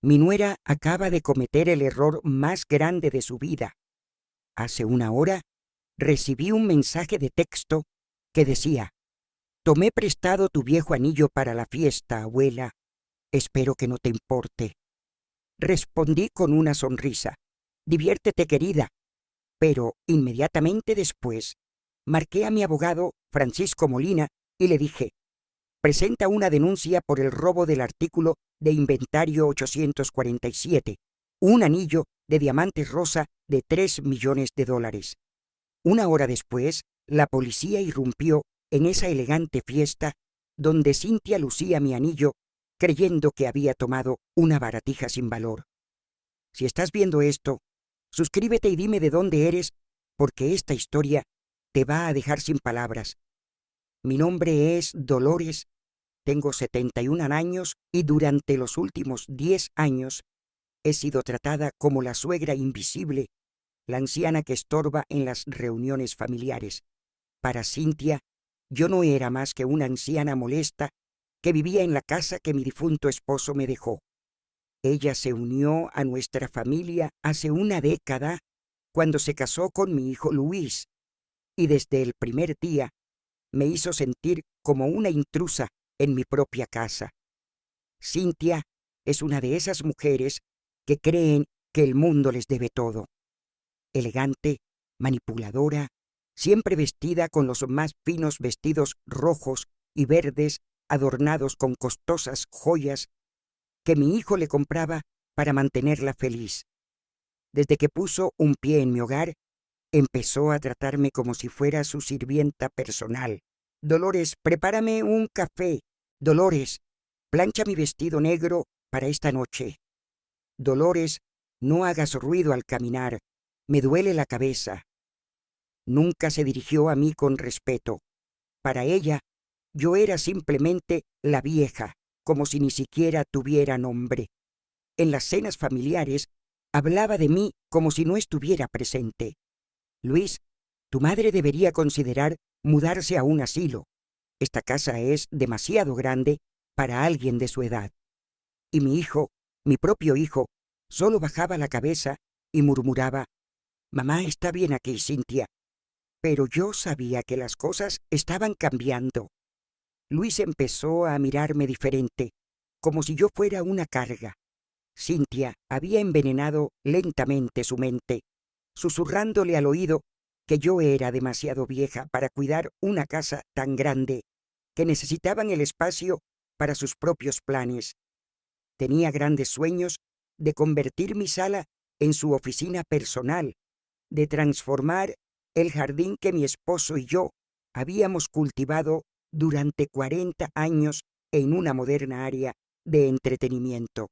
Mi nuera acaba de cometer el error más grande de su vida. Hace una hora recibí un mensaje de texto que decía: «Tomé prestado tu viejo anillo para la fiesta, abuela. Espero que no te importe». Respondí con una sonrisa: «Diviértete, querida». Pero inmediatamente después marqué a mi abogado, Francisco Molina, y le dije: «Presenta una denuncia por el robo del artículo de inventario 847, un anillo de diamantes rosa de $3 millones». Una hora después, la policía irrumpió en esa elegante fiesta donde Cynthia lucía mi anillo, creyendo que había tomado una baratija sin valor. Si estás viendo esto, suscríbete y dime de dónde eres, porque esta historia te va a dejar sin palabras. Mi nombre es Dolores, tengo 71 años y durante los últimos 10 años he sido tratada como la suegra invisible, la anciana que estorba en las reuniones familiares. Para Cynthia, yo no era más que una anciana molesta que vivía en la casa que mi difunto esposo me dejó. Ella se unió a nuestra familia hace una década cuando se casó con mi hijo Luis, y desde el primer día me hizo sentir como una intrusa en mi propia casa. Cynthia es una de esas mujeres que creen que el mundo les debe todo. Elegante, manipuladora, siempre vestida con los más finos vestidos rojos y verdes adornados con costosas joyas que mi hijo le compraba para mantenerla feliz. Desde que puso un pie en mi hogar, empezó a tratarme como si fuera su sirvienta personal. «Dolores, prepárame un café. Dolores, plancha mi vestido negro para esta noche. Dolores, no hagas ruido al caminar. Me duele la cabeza». Nunca se dirigió a mí con respeto. Para ella, yo era simplemente la vieja, como si ni siquiera tuviera nombre. En las cenas familiares, hablaba de mí como si no estuviera presente. «Luis, tu madre debería considerar mudarse a un asilo. Esta casa es demasiado grande para alguien de su edad». Y mi hijo, mi propio hijo, solo bajaba la cabeza y murmuraba: «Mamá está bien aquí, Cynthia». Pero yo sabía que las cosas estaban cambiando. Luis empezó a mirarme diferente, como si yo fuera una carga. Cynthia había envenenado lentamente su mente, susurrándole al oído que yo era demasiado vieja para cuidar una casa tan grande, que necesitaban el espacio para sus propios planes. Tenía grandes sueños de convertir mi sala en su oficina personal, de transformar el jardín que mi esposo y yo habíamos cultivado durante 40 años en una moderna área de entretenimiento.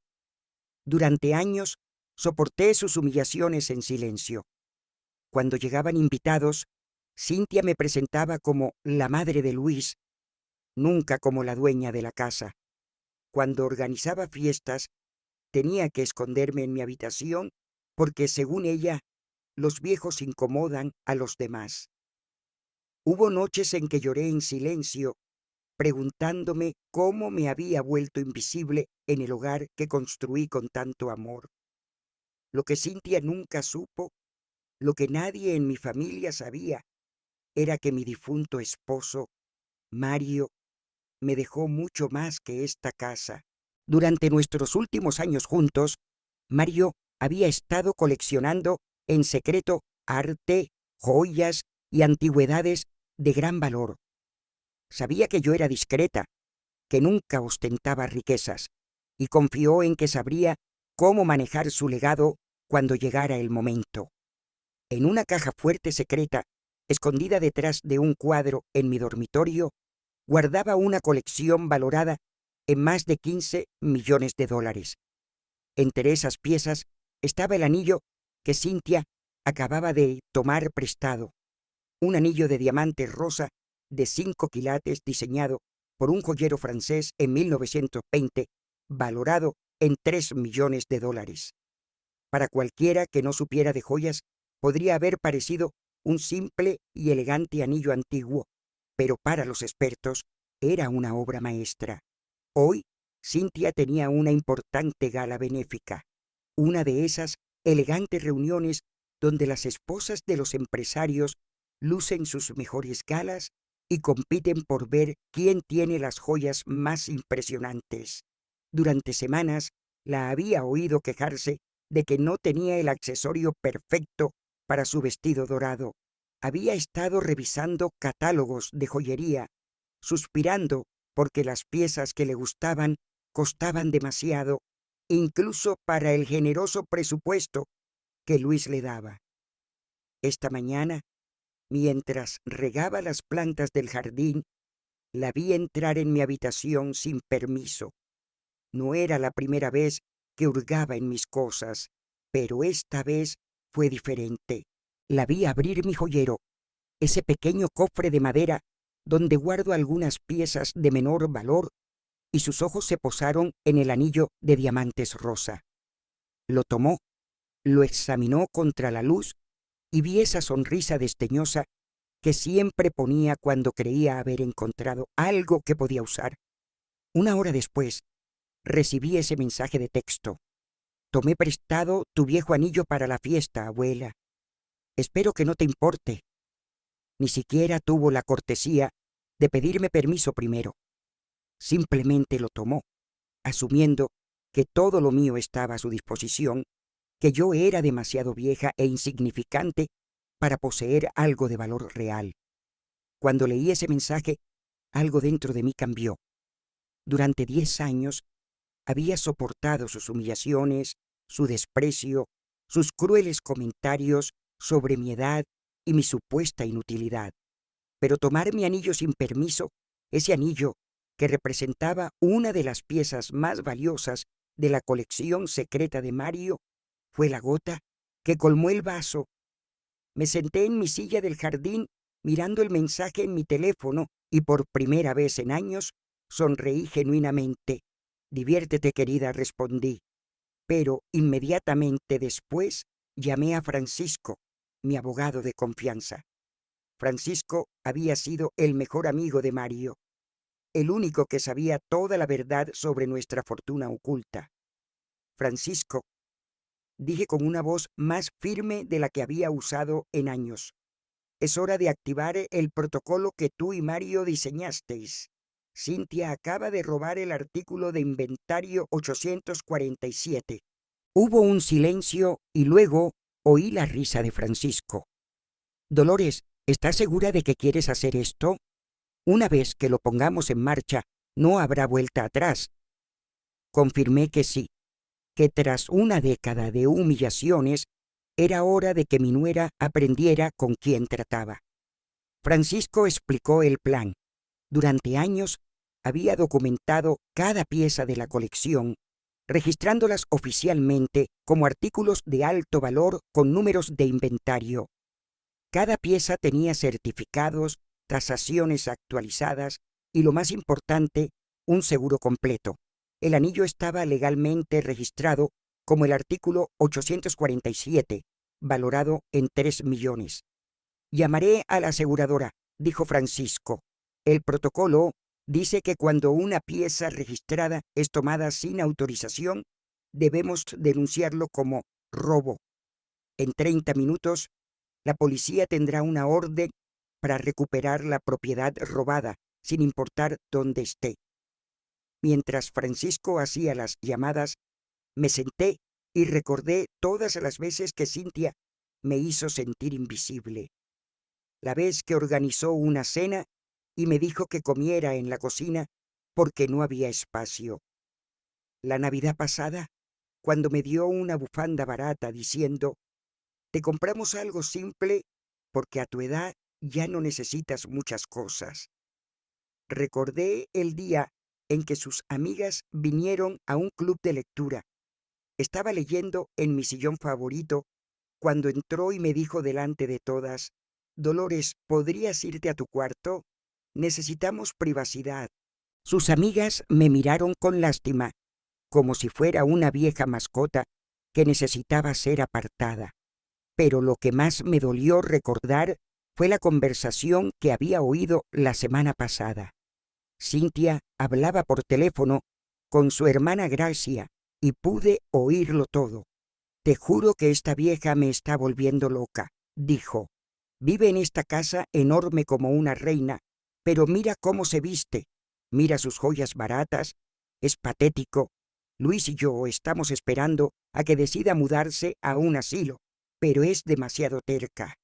Durante años soporté sus humillaciones en silencio. Cuando llegaban invitados, Cynthia me presentaba como la madre de Luis, nunca como la dueña de la casa. Cuando organizaba fiestas, tenía que esconderme en mi habitación porque, según ella, los viejos incomodan a los demás. Hubo noches en que lloré en silencio, preguntándome cómo me había vuelto invisible en el hogar que construí con tanto amor. Lo que Cynthia nunca supo, lo que nadie en mi familia sabía, era que mi difunto esposo, Mario, me dejó mucho más que esta casa. Durante nuestros últimos años juntos, Mario había estado coleccionando en secreto arte, joyas y antigüedades de gran valor. Sabía que yo era discreta, que nunca ostentaba riquezas, y confió en que sabría cómo manejar su legado cuando llegara el momento. En una caja fuerte secreta, escondida detrás de un cuadro en mi dormitorio, guardaba una colección valorada en más de $15 millones. Entre esas piezas estaba el anillo que Cynthia acababa de tomar prestado, un anillo de diamante rosa de 5 quilates diseñado por un joyero francés en 1920, valorado en $3 millones. Para cualquiera que no supiera de joyas, podría haber parecido un simple y elegante anillo antiguo, pero para los expertos era una obra maestra. Hoy Cintia tenía una importante gala benéfica, una de esas elegantes reuniones donde las esposas de los empresarios lucen sus mejores galas y compiten por ver quién tiene las joyas más impresionantes. Durante semanas la había oído quejarse de que no tenía el accesorio perfecto para su vestido dorado. Había estado revisando catálogos de joyería, suspirando porque las piezas que le gustaban costaban demasiado, incluso para el generoso presupuesto que Luis le daba. Esta mañana, mientras regaba las plantas del jardín, la vi entrar en mi habitación sin permiso. No era la primera vez que hurgaba en mis cosas, pero esta vez fue diferente. La vi abrir mi joyero, ese pequeño cofre de madera donde guardo algunas piezas de menor valor, y sus ojos se posaron en el anillo de diamantes rosa. Lo tomó, lo examinó contra la luz y vi esa sonrisa desdeñosa que siempre ponía cuando creía haber encontrado algo que podía usar. Una hora después, recibí ese mensaje de texto. Tomé prestado tu viejo anillo para la fiesta, abuela. Espero que no te importe. Ni siquiera tuvo la cortesía de pedirme permiso primero. Simplemente lo tomó, asumiendo que todo lo mío estaba a su disposición, que yo era demasiado vieja e insignificante para poseer algo de valor real. Cuando leí ese mensaje, algo dentro de mí cambió. Durante 10 años había soportado sus humillaciones, su desprecio, sus crueles comentarios sobre mi edad y mi supuesta inutilidad. Pero tomar mi anillo sin permiso, ese anillo que representaba una de las piezas más valiosas de la colección secreta de Mario, fue la gota que colmó el vaso. Me senté en mi silla del jardín mirando el mensaje en mi teléfono y por primera vez en años sonreí genuinamente. Diviértete, querida, respondí. Pero inmediatamente después llamé a Francisco, mi abogado de confianza. Francisco había sido el mejor amigo de Mario, el único que sabía toda la verdad sobre nuestra fortuna oculta. Francisco, dije con una voz más firme de la que había usado en años, es hora de activar el protocolo que tú y Mario diseñasteis. Cintia acaba de robar el artículo de inventario 847. Hubo un silencio y luego oí la risa de Francisco. Dolores, ¿estás segura de que quieres hacer esto? Una vez que lo pongamos en marcha, no habrá vuelta atrás. Confirmé que sí, que tras una década de humillaciones, era hora de que mi nuera aprendiera con quién trataba. Francisco explicó el plan. Durante años había documentado cada pieza de la colección, registrándolas oficialmente como artículos de alto valor con números de inventario. Cada pieza tenía certificados, tasaciones actualizadas y, lo más importante, un seguro completo. El anillo estaba legalmente registrado como el artículo 847, valorado en 3 millones. Llamaré a la aseguradora, dijo Francisco. El protocolo dice que cuando una pieza registrada es tomada sin autorización, debemos denunciarlo como robo. En 30 minutos, la policía tendrá una orden para recuperar la propiedad robada, sin importar dónde esté. Mientras Francisco hacía las llamadas, me senté y recordé todas las veces que Cintia me hizo sentir invisible. La vez que organizó una cena y me dijo que comiera en la cocina porque no había espacio. La Navidad pasada, cuando me dio una bufanda barata diciendo, te compramos algo simple porque a tu edad ya no necesitas muchas cosas. Recordé el día en que sus amigas vinieron a un club de lectura. Estaba leyendo en mi sillón favorito cuando entró y me dijo delante de todas, Dolores, ¿podrías irte a tu cuarto? Necesitamos privacidad. Sus amigas me miraron con lástima, como si fuera una vieja mascota que necesitaba ser apartada. Pero lo que más me dolió recordar fue la conversación que había oído la semana pasada. Cintia hablaba por teléfono con su hermana Gracia y pude oírlo todo. Te juro que esta vieja me está volviendo loca, dijo. Vive en esta casa enorme como una reina, pero mira cómo se viste, mira sus joyas baratas, es patético. Luis y yo estamos esperando a que decida mudarse a un asilo, pero es demasiado terca.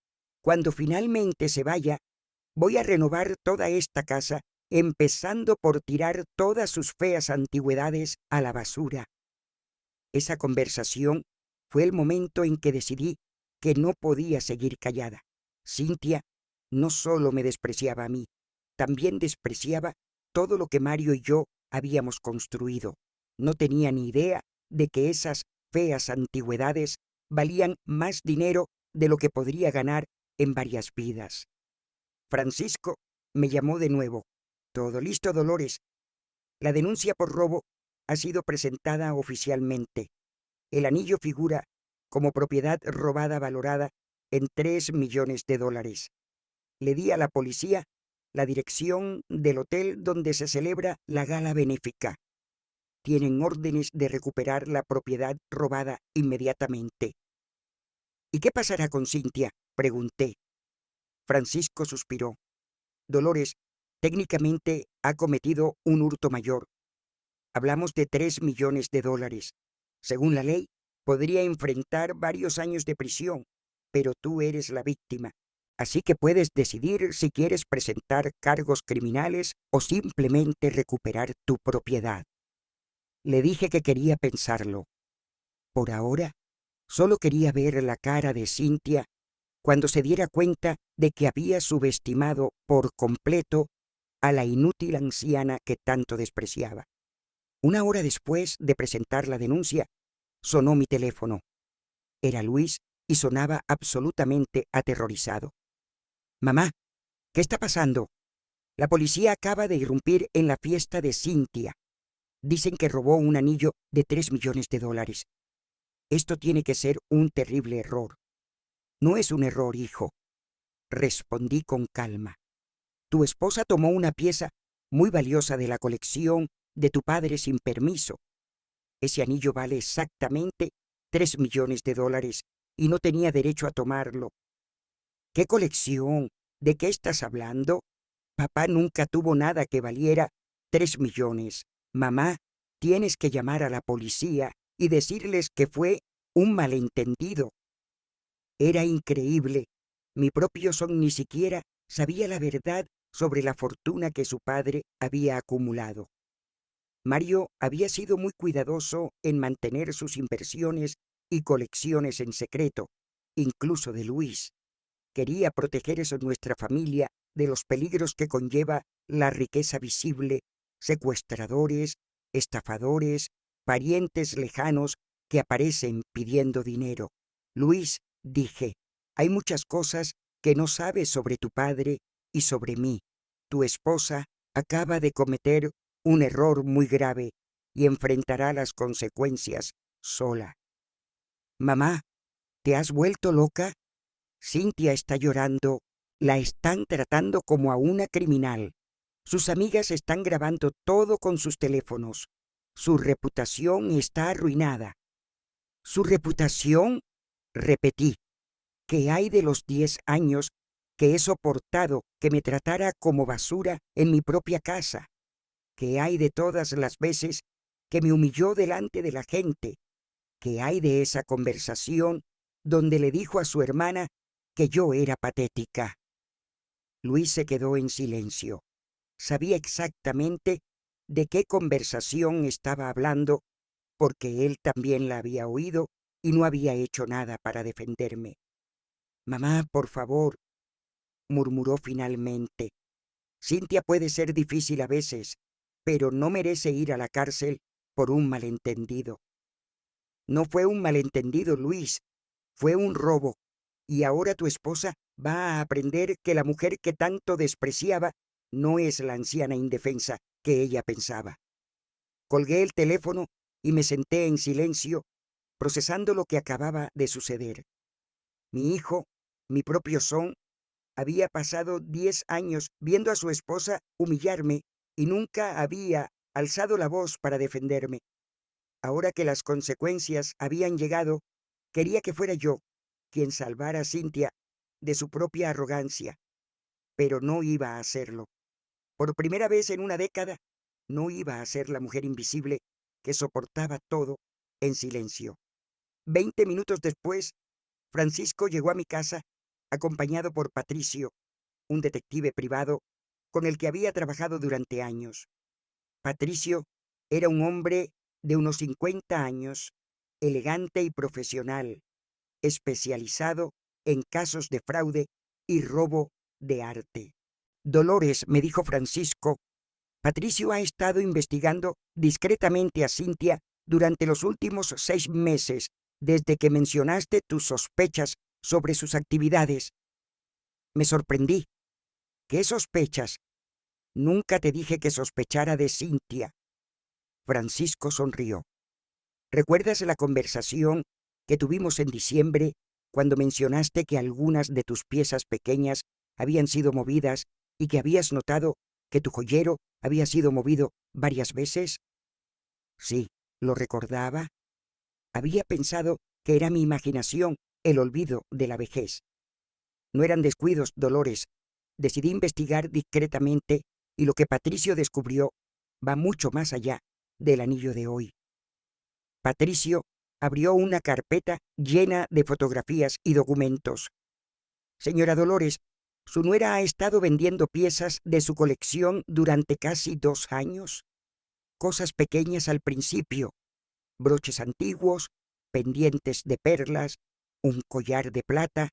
Cuando finalmente se vaya, voy a renovar toda esta casa, empezando por tirar todas sus feas antigüedades a la basura. Esa conversación fue el momento en que decidí que no podía seguir callada. Cintia no solo me despreciaba a mí, también despreciaba todo lo que Mario y yo habíamos construido. No tenía ni idea de que esas feas antigüedades valían más dinero de lo que podría ganar en varias vidas. Francisco me llamó de nuevo. Todo listo, Dolores. La denuncia por robo ha sido presentada oficialmente. El anillo figura como propiedad robada valorada en $3 millones. Le di a la policía la dirección del hotel donde se celebra la gala benéfica. Tienen órdenes de recuperar la propiedad robada inmediatamente. ¿Y qué pasará con Cintia?, pregunté. Francisco suspiró. Dolores técnicamente ha cometido un hurto mayor. Hablamos de $3 millones. Según la ley, podría enfrentar varios años de prisión, pero tú eres la víctima. Así que puedes decidir si quieres presentar cargos criminales o simplemente recuperar tu propiedad. Le dije que quería pensarlo. Por ahora, solo quería ver la cara de Cintia cuando se diera cuenta de que había subestimado por completo a la inútil anciana que tanto despreciaba. Una hora después de presentar la denuncia, sonó mi teléfono. Era Luis y sonaba absolutamente aterrorizado. Mamá, ¿qué está pasando? La policía acaba de irrumpir en la fiesta de Cintia. Dicen que robó un anillo de $3 millones. Esto tiene que ser un terrible error. No es un error, hijo, respondí con calma. Tu esposa tomó una pieza muy valiosa de la colección de tu padre sin permiso. Ese anillo vale exactamente $3 millones y no tenía derecho a tomarlo. ¿Qué colección? ¿De qué estás hablando? Papá nunca tuvo nada que valiera $3 millones. Mamá, tienes que llamar a la policía y decirles que fue un malentendido. Era increíble. Mi propio son ni siquiera sabía la verdad sobre la fortuna que su padre había acumulado. Mario había sido muy cuidadoso en mantener sus inversiones y colecciones en secreto, incluso de Luis. Quería proteger a nuestra familia de los peligros que conlleva la riqueza visible, secuestradores, estafadores, parientes lejanos que aparecen pidiendo dinero. Luis, dije, hay muchas cosas que no sabes sobre tu padre y sobre mí. Tu esposa acaba de cometer un error muy grave y enfrentará las consecuencias sola. Mamá, ¿te has vuelto loca? Cintia está llorando. La están tratando como a una criminal. Sus amigas están grabando todo con sus teléfonos. Su reputación está arruinada. ¿Su reputación? Repetí. ¿Qué hay de los 10 años que he soportado que me tratara como basura en mi propia casa? ¿Qué hay de todas las veces que me humilló delante de la gente? ¿Qué hay de esa conversación donde le dijo a su hermana que yo era patética? Luis se quedó en silencio. Sabía exactamente de qué conversación estaba hablando, porque él también la había oído y no había hecho nada para defenderme. Mamá, por favor, murmuró finalmente. Cintia puede ser difícil a veces, pero no merece ir a la cárcel por un malentendido. No fue un malentendido, Luis, fue un robo, y ahora tu esposa va a aprender que la mujer que tanto despreciaba no es la anciana indefensa que ella pensaba. Colgué el teléfono y me senté en silencio, procesando lo que acababa de suceder. Mi hijo, mi propio son, había pasado 10 años viendo a su esposa humillarme y nunca había alzado la voz para defenderme. Ahora que las consecuencias habían llegado, quería que fuera yo quien salvara a Cynthia de su propia arrogancia, pero no iba a hacerlo. Por primera vez en una década, no iba a ser la mujer invisible que soportaba todo en silencio. 20 minutos después, Francisco llegó a mi casa acompañado por Patricio, un detective privado con el que había trabajado durante años. Patricio era un hombre de unos 50 años, elegante y profesional, especializado en casos de fraude y robo de arte. Dolores, me dijo Francisco, Patricio ha estado investigando discretamente a Cynthia durante los últimos 6 meses, desde que mencionaste tus sospechas sobre sus actividades. Me sorprendí. ¿Qué sospechas? Nunca te dije que sospechara de Cynthia. Francisco sonrió. ¿Recuerdas la conversación que tuvimos en diciembre cuando mencionaste que algunas de tus piezas pequeñas habían sido movidas y que habías notado que tu joyero había sido movido varias veces? Sí, lo recordaba. Había pensado que era mi imaginación, el olvido de la vejez. No eran descuidos, Dolores. Decidí investigar discretamente y lo que Patricio descubrió va mucho más allá del anillo de hoy. Patricio abrió una carpeta llena de fotografías y documentos. Señora Dolores, su nuera ha estado vendiendo piezas de su colección durante casi 2 años. Cosas pequeñas al principio, broches antiguos, pendientes de perlas, un collar de plata,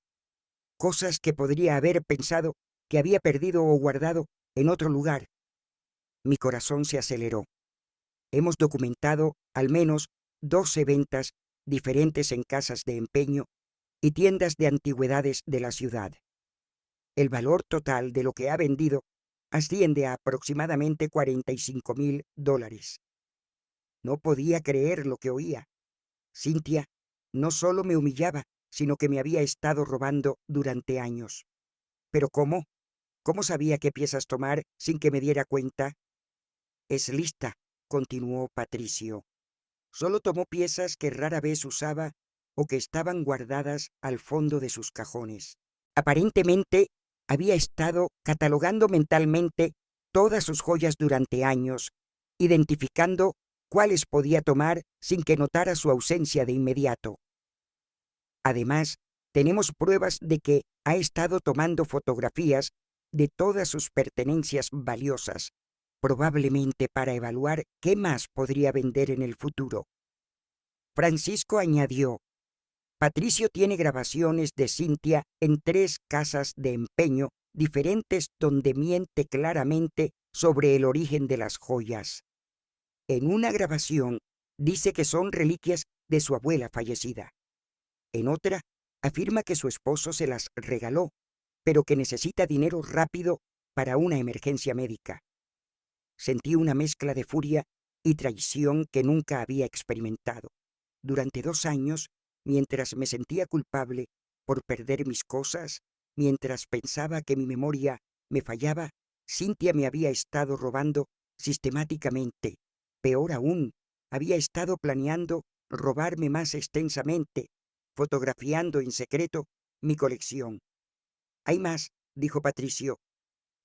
cosas que podría haber pensado que había perdido o guardado en otro lugar. Mi corazón se aceleró. Hemos documentado al menos 12 ventas diferentes en casas de empeño y tiendas de antigüedades de la ciudad. El valor total de lo que ha vendido asciende a aproximadamente $45,000. No podía creer lo que oía. Cynthia no solo me humillaba, sino que me había estado robando durante años. ¿Pero cómo? ¿Cómo sabía qué piezas tomar sin que me diera cuenta? Es lista, continuó Patricio. Solo tomó piezas que rara vez usaba o que estaban guardadas al fondo de sus cajones. Aparentemente, había estado catalogando mentalmente todas sus joyas durante años, identificando cuáles podía tomar sin que notara su ausencia de inmediato. Además, tenemos pruebas de que ha estado tomando fotografías de todas sus pertenencias valiosas, probablemente para evaluar qué más podría vender en el futuro. Francisco añadió, Patricio tiene grabaciones de Cynthia en 3 casas de empeño diferentes donde miente claramente sobre el origen de las joyas. En una grabación dice que son reliquias de su abuela fallecida. En otra, afirma que su esposo se las regaló, pero que necesita dinero rápido para una emergencia médica. Sentí una mezcla de furia y traición que nunca había experimentado. Durante 2 años, mientras me sentía culpable por perder mis cosas, mientras pensaba que mi memoria me fallaba, Cynthia me había estado robando sistemáticamente. Peor aún, había estado planeando robarme más extensamente, fotografiando en secreto mi colección. Hay más, dijo Patricio.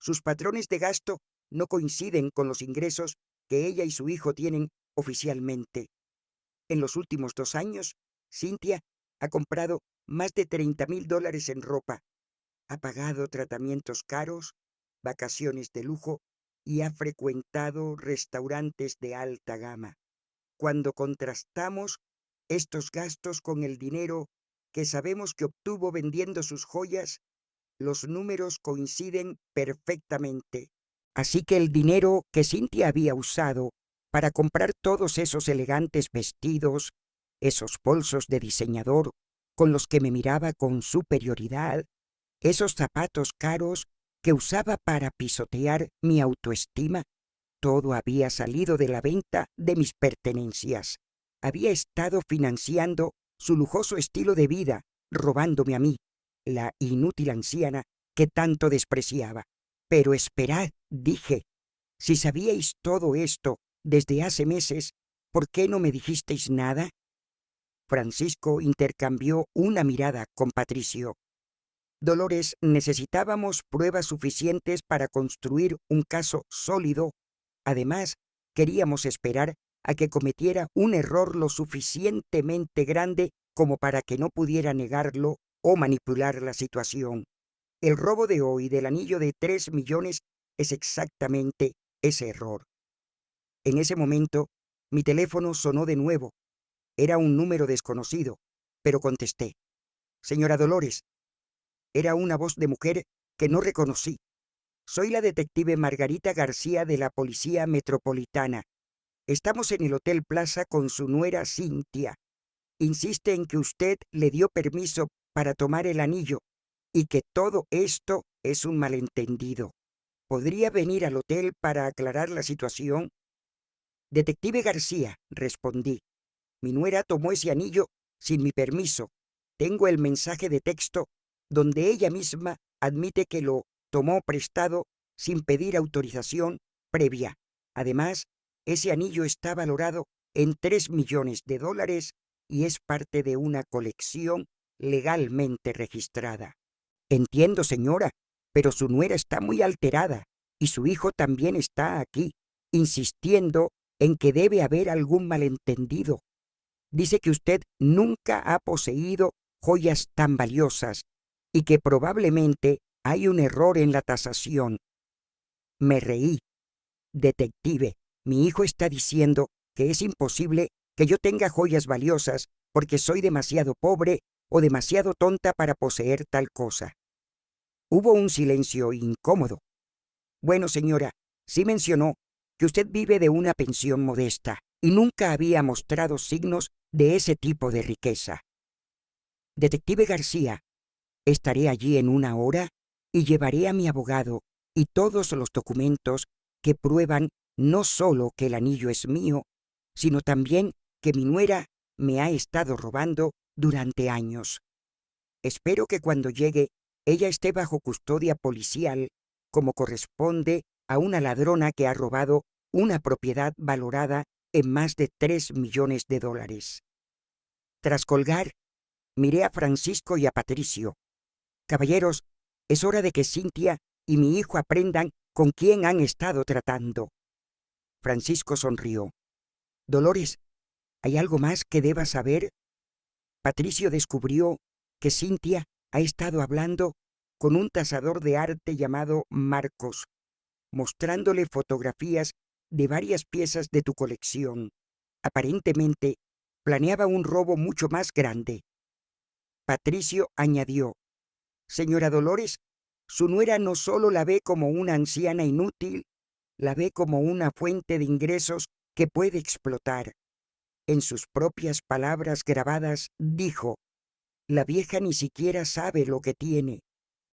Sus patrones de gasto no coinciden con los ingresos que ella y su hijo tienen oficialmente. En los últimos 2 años, Cynthia ha comprado más de $30,000 en ropa, ha pagado tratamientos caros, vacaciones de lujo y ha frecuentado restaurantes de alta gama. Cuando contrastamos estos gastos con el dinero que sabemos que obtuvo vendiendo sus joyas, los números coinciden perfectamente. Así que el dinero que Cynthia había usado para comprar todos esos elegantes vestidos, esos bolsos de diseñador con los que me miraba con superioridad, esos zapatos caros que usaba para pisotear mi autoestima, todo había salido de la venta de mis pertenencias. Había estado financiando su lujoso estilo de vida, robándome a mí, la inútil anciana que tanto despreciaba. Pero esperad, dije, si sabíais todo esto desde hace meses, ¿por qué no me dijisteis nada? Francisco intercambió una mirada con Patricio. Dolores, necesitábamos pruebas suficientes para construir un caso sólido. Además, queríamos esperar a que cometiera un error lo suficientemente grande como para que no pudiera negarlo o manipular la situación. El robo de hoy del anillo de 3 millones es exactamente ese error. En ese momento, mi teléfono sonó de nuevo. Era un número desconocido, pero contesté. Señora Dolores, era una voz de mujer que no reconocí. Soy la detective Margarita García de la Policía Metropolitana. Estamos en el Hotel Plaza con su nuera Cintia. Insiste en que usted le dio permiso para tomar el anillo y que todo esto es un malentendido. ¿Podría venir al hotel para aclarar la situación? Detective García, respondí. Mi nuera tomó ese anillo sin mi permiso. Tengo el mensaje de texto donde ella misma admite que lo tomó prestado sin pedir autorización previa. Además, ese anillo está valorado en 3 millones de dólares y es parte de una colección legalmente registrada. Entiendo, señora, pero su nuera está muy alterada y su hijo también está aquí, insistiendo en que debe haber algún malentendido. Dice que usted nunca ha poseído joyas tan valiosas y que probablemente hay un error en la tasación. Me reí. Detective, mi hijo está diciendo que es imposible que yo tenga joyas valiosas porque soy demasiado pobre o demasiado tonta para poseer tal cosa. Hubo un silencio incómodo. Bueno, señora, sí mencionó que usted vive de una pensión modesta y nunca había mostrado signos de ese tipo de riqueza. Detective García, estaré allí en 1 hora y llevaré a mi abogado y todos los documentos que prueban no solo que el anillo es mío, sino también que mi nuera me ha estado robando durante años. Espero que cuando llegue ella esté bajo custodia policial, como corresponde a una ladrona que ha robado una propiedad valorada en más de 3 millones de dólares. Tras colgar, miré a Francisco y a Patricio. Caballeros, es hora de que Cintia y mi hijo aprendan con quién han estado tratando. Francisco sonrió. Dolores, ¿hay algo más que deba saber? Patricio descubrió que Cintia ha estado hablando con un tasador de arte llamado Marcos, mostrándole fotografías de varias piezas de tu colección. Aparentemente, planeaba un robo mucho más grande. Patricio añadió, Señora Dolores, su nuera no solo la ve como una anciana inútil, la ve como una fuente de ingresos que puede explotar. En sus propias palabras grabadas, dijo, la vieja ni siquiera sabe lo que tiene.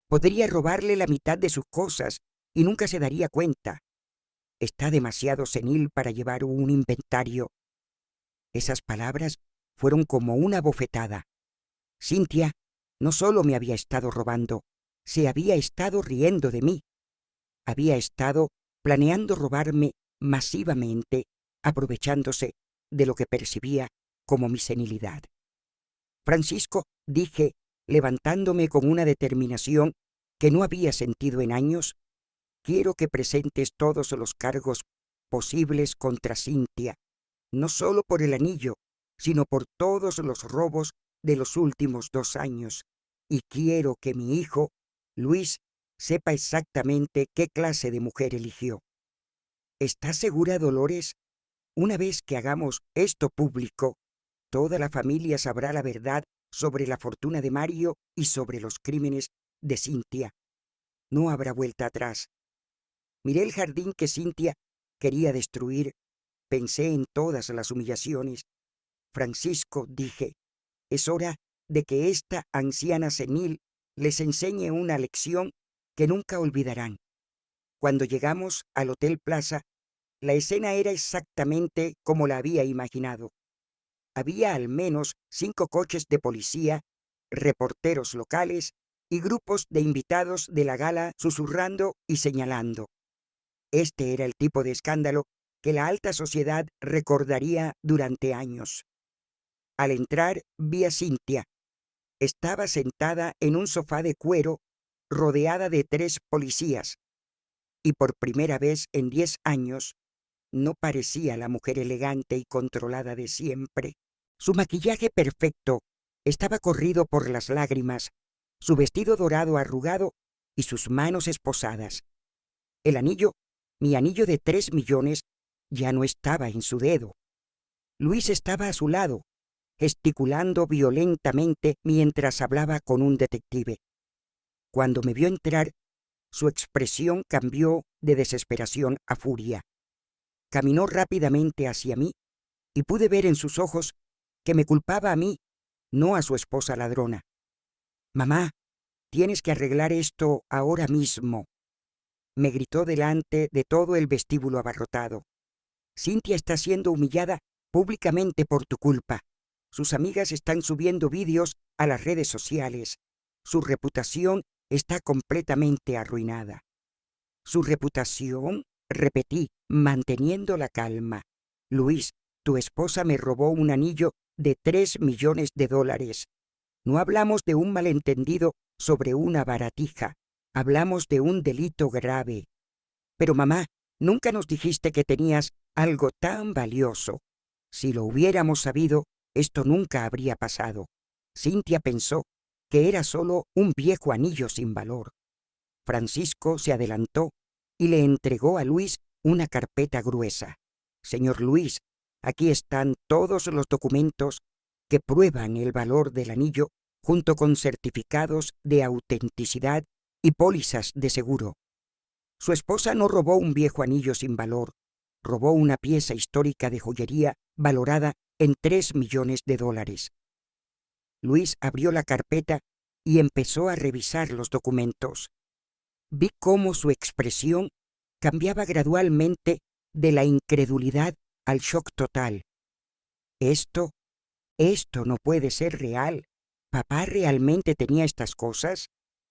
Podría robarle la mitad de sus cosas y nunca se daría cuenta. Está demasiado senil para llevar un inventario. Esas palabras fueron como una bofetada. Cintia no solo me había estado robando, se había estado riendo de mí. Había estado planeando robarme masivamente, aprovechándose de lo que percibía como mi senilidad. Francisco, dije, levantándome con una determinación que no había sentido en años, quiero que presentes todos los cargos posibles contra Cintia, no solo por el anillo, sino por todos los robos de los últimos 2 años, y quiero que mi hijo, Luis, sepa exactamente qué clase de mujer eligió. ¿Estás segura, Dolores? Una vez que hagamos esto público, toda la familia sabrá la verdad sobre la fortuna de Mario y sobre los crímenes de Cintia. No habrá vuelta atrás. Miré el jardín que Cintia quería destruir. Pensé en todas las humillaciones. Francisco, dije, es hora de que esta anciana senil les enseñe una lección que nunca olvidarán. Cuando llegamos al Hotel Plaza, la escena era exactamente como la había imaginado. Había al menos 5 coches de policía, reporteros locales y grupos de invitados de la gala susurrando y señalando. Este era el tipo de escándalo que la alta sociedad recordaría durante años. Al entrar vi a Cynthia. Estaba sentada en un sofá de cuero, rodeada de 3 policías, y por primera vez en 10 años no parecía la mujer elegante y controlada de siempre. Su maquillaje perfecto estaba corrido por las lágrimas, su vestido dorado arrugado y sus manos esposadas. El anillo, mi anillo de 3 millones, ya no estaba en su dedo. Luis estaba a su lado, gesticulando violentamente mientras hablaba con un detective. Cuando me vio entrar, su expresión cambió de desesperación a furia. Caminó rápidamente hacia mí y pude ver en sus ojos que me culpaba a mí, no a su esposa ladrona. «Mamá, tienes que arreglar esto ahora mismo», me gritó delante de todo el vestíbulo abarrotado. «Cynthia está siendo humillada públicamente por tu culpa. Sus amigas están subiendo vídeos a las redes sociales. Su reputación está completamente arruinada». «¿Su reputación?», repetí, manteniendo la calma. «Luis, tu esposa me robó un anillo de 3 millones de dólares. No hablamos de un malentendido sobre una baratija. Hablamos de un delito grave. Pero mamá, nunca nos dijiste que tenías algo tan valioso. Si lo hubiéramos sabido, esto nunca habría pasado». Cynthia pensó que era solo un viejo anillo sin valor. Francisco se adelantó y le entregó a Luis una carpeta gruesa. «Señor Luis, aquí están todos los documentos que prueban el valor del anillo, junto con certificados de autenticidad y pólizas de seguro. Su esposa no robó un viejo anillo sin valor, robó una pieza histórica de joyería valorada en 3 millones de dólares. Luis abrió la carpeta y empezó a revisar los documentos. Vi cómo su expresión cambiaba gradualmente de la incredulidad al shock total. Esto no puede ser real. ¿Papá realmente tenía estas cosas?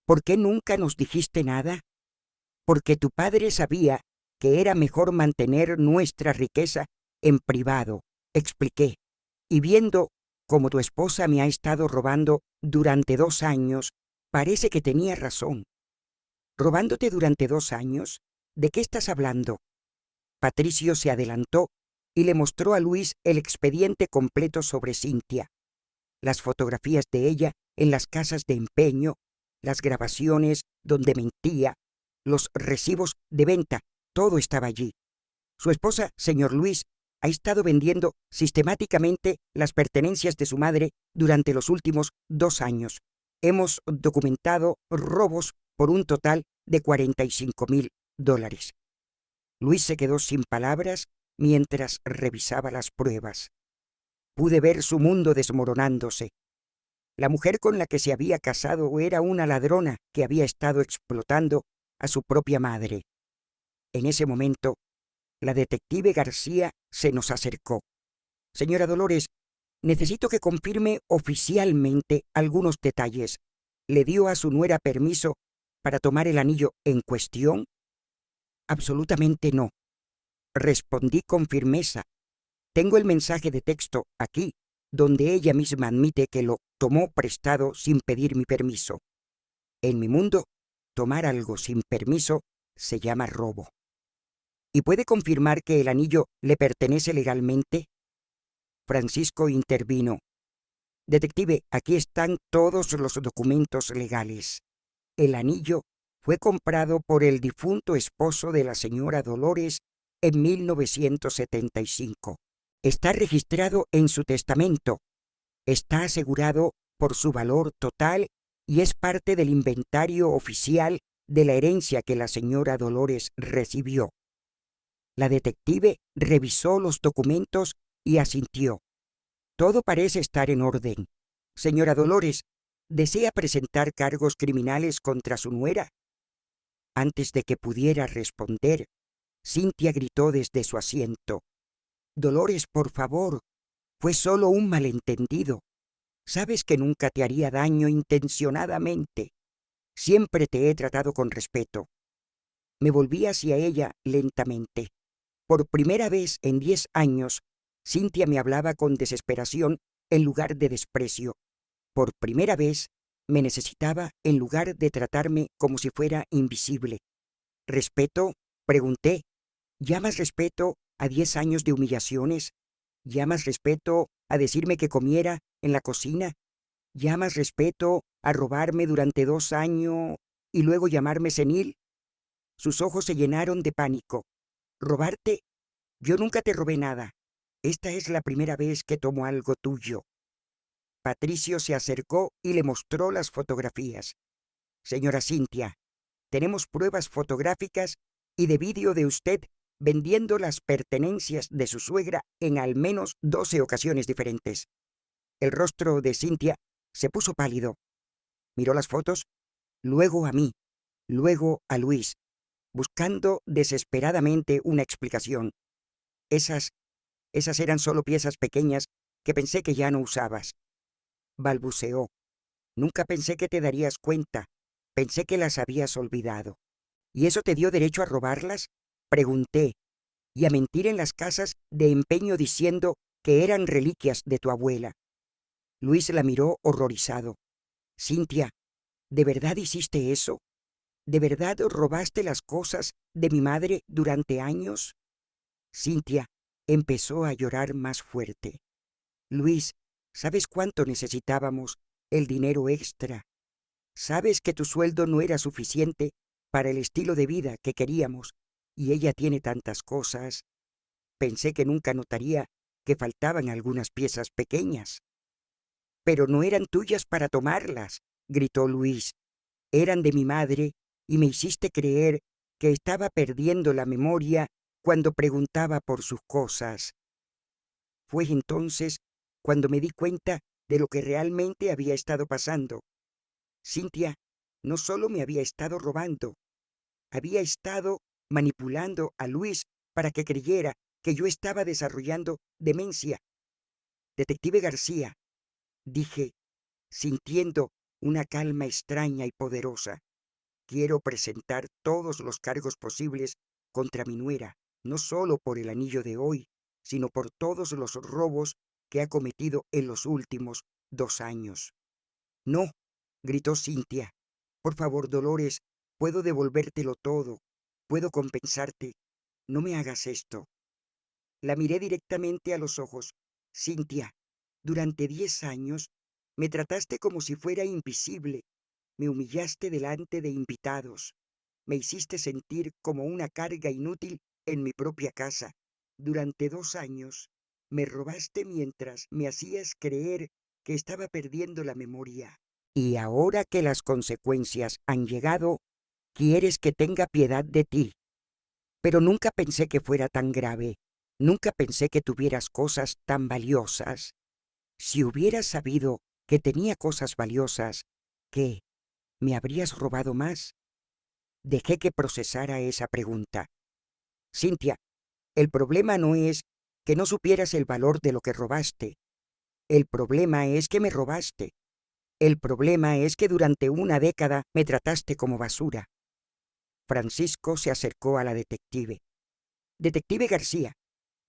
¿Por qué nunca nos dijiste nada? Porque tu padre sabía que era mejor mantener nuestra riqueza en privado, expliqué, y viendo cómo tu esposa me ha estado robando durante 2 años, parece que tenía razón. ¿Robándote durante 2 años? ¿De qué estás hablando? Patricio se adelantó y le mostró a Luis el expediente completo sobre Cynthia. Las fotografías de ella en las casas de empeño, las grabaciones donde mentía, los recibos de venta, todo estaba allí. Su esposa, señor Luis, ha estado vendiendo sistemáticamente las pertenencias de su madre durante los últimos 2 años. Hemos documentado robos por un total de $45,000. Luis se quedó sin palabras mientras revisaba las pruebas. Pude ver su mundo desmoronándose. La mujer con la que se había casado era una ladrona que había estado explotando a su propia madre. En ese momento, la detective García se nos acercó. «Señora Dolores, necesito que confirme oficialmente algunos detalles. ¿Le dio a su nuera permiso para tomar el anillo en cuestión?» «Absolutamente no», respondí con firmeza. «Tengo el mensaje de texto aquí, donde ella misma admite que lo tomó prestado sin pedir mi permiso. En mi mundo, tomar algo sin permiso se llama robo». «¿Y puede confirmar que el anillo le pertenece legalmente?» Francisco intervino. «Detective, aquí están todos los documentos legales. El anillo fue comprado por el difunto esposo de la señora Dolores en 1975. Está registrado en su testamento. Está asegurado por su valor total y es parte del inventario oficial de la herencia que la señora Dolores recibió». La detective revisó los documentos y asintió. «Todo parece estar en orden. Señora Dolores, ¿desea presentar cargos criminales contra su nuera?» Antes de que pudiera responder, Cynthia gritó desde su asiento. «Dolores, por favor, fue solo un malentendido. Sabes que nunca te haría daño intencionadamente. Siempre te he tratado con respeto». Me volví hacia ella lentamente. Por primera vez en 10 años, Cynthia me hablaba con desesperación en lugar de desprecio. Por primera vez me necesitaba en lugar de tratarme como si fuera invisible. ¿Respeto? Pregunté. ¿Llamas respeto a 10 años de humillaciones? ¿Llamas respeto a decirme que comiera en la cocina? ¿Llamas respeto a robarme durante 2 años y luego llamarme senil? Sus ojos se llenaron de pánico. ¿Robarte? Yo nunca te robé nada. Esta es la primera vez que tomo algo tuyo. Patricio se acercó y le mostró las fotografías. Señora Cynthia, tenemos pruebas fotográficas y de vídeo de usted vendiendo las pertenencias de su suegra en al menos 12 ocasiones diferentes. El rostro de Cynthia se puso pálido. Miró las fotos, luego a mí, luego a Luis, buscando desesperadamente una explicación. Esas eran solo piezas pequeñas que pensé que ya no usabas. Balbuceó. Nunca pensé que te darías cuenta. Pensé que las habías olvidado. ¿Y eso te dio derecho a robarlas? Pregunté. Y a mentir en las casas de empeño diciendo que eran reliquias de tu abuela. Luis la miró horrorizado. Cynthia, ¿de verdad hiciste eso? ¿De verdad robaste las cosas de mi madre durante años? Cynthia empezó a llorar más fuerte. Luis, ¿sabes cuánto necesitábamos el dinero extra? ¿Sabes que tu sueldo no era suficiente para el estilo de vida que queríamos y ella tiene tantas cosas? Pensé que nunca notaría que faltaban algunas piezas pequeñas. Pero no eran tuyas para tomarlas, gritó Luis. Eran de mi madre y me hiciste creer que estaba perdiendo la memoria cuando preguntaba por sus cosas. Fue entonces cuando me di cuenta de lo que realmente había estado pasando. Cynthia no solo me había estado robando, había estado manipulando a Luis para que creyera que yo estaba desarrollando demencia. Detective García, dije, sintiendo una calma extraña y poderosa, quiero presentar todos los cargos posibles contra mi nuera, no solo por el anillo de hoy, sino por todos los robos que ha cometido en los últimos 2 años. No, gritó Cynthia. Por favor, Dolores, puedo devolvértelo todo, puedo compensarte. No me hagas esto. La miré directamente a los ojos. Cynthia, durante 10 años me trataste como si fuera invisible, me humillaste delante de invitados, me hiciste sentir como una carga inútil en mi propia casa. Durante 2 años me robaste mientras me hacías creer que estaba perdiendo la memoria. Y ahora que las consecuencias han llegado, quieres que tenga piedad de ti. Pero nunca pensé que fuera tan grave. Nunca pensé que tuvieras cosas tan valiosas. Si hubieras sabido que tenía cosas valiosas, ¿qué? ¿Me habrías robado más? Dejé que procesara esa pregunta. Cynthia, el problema no es que no supieras el valor de lo que robaste. El problema es que me robaste. El problema es que durante una década me trataste como basura. Francisco se acercó a la detective. Detective García,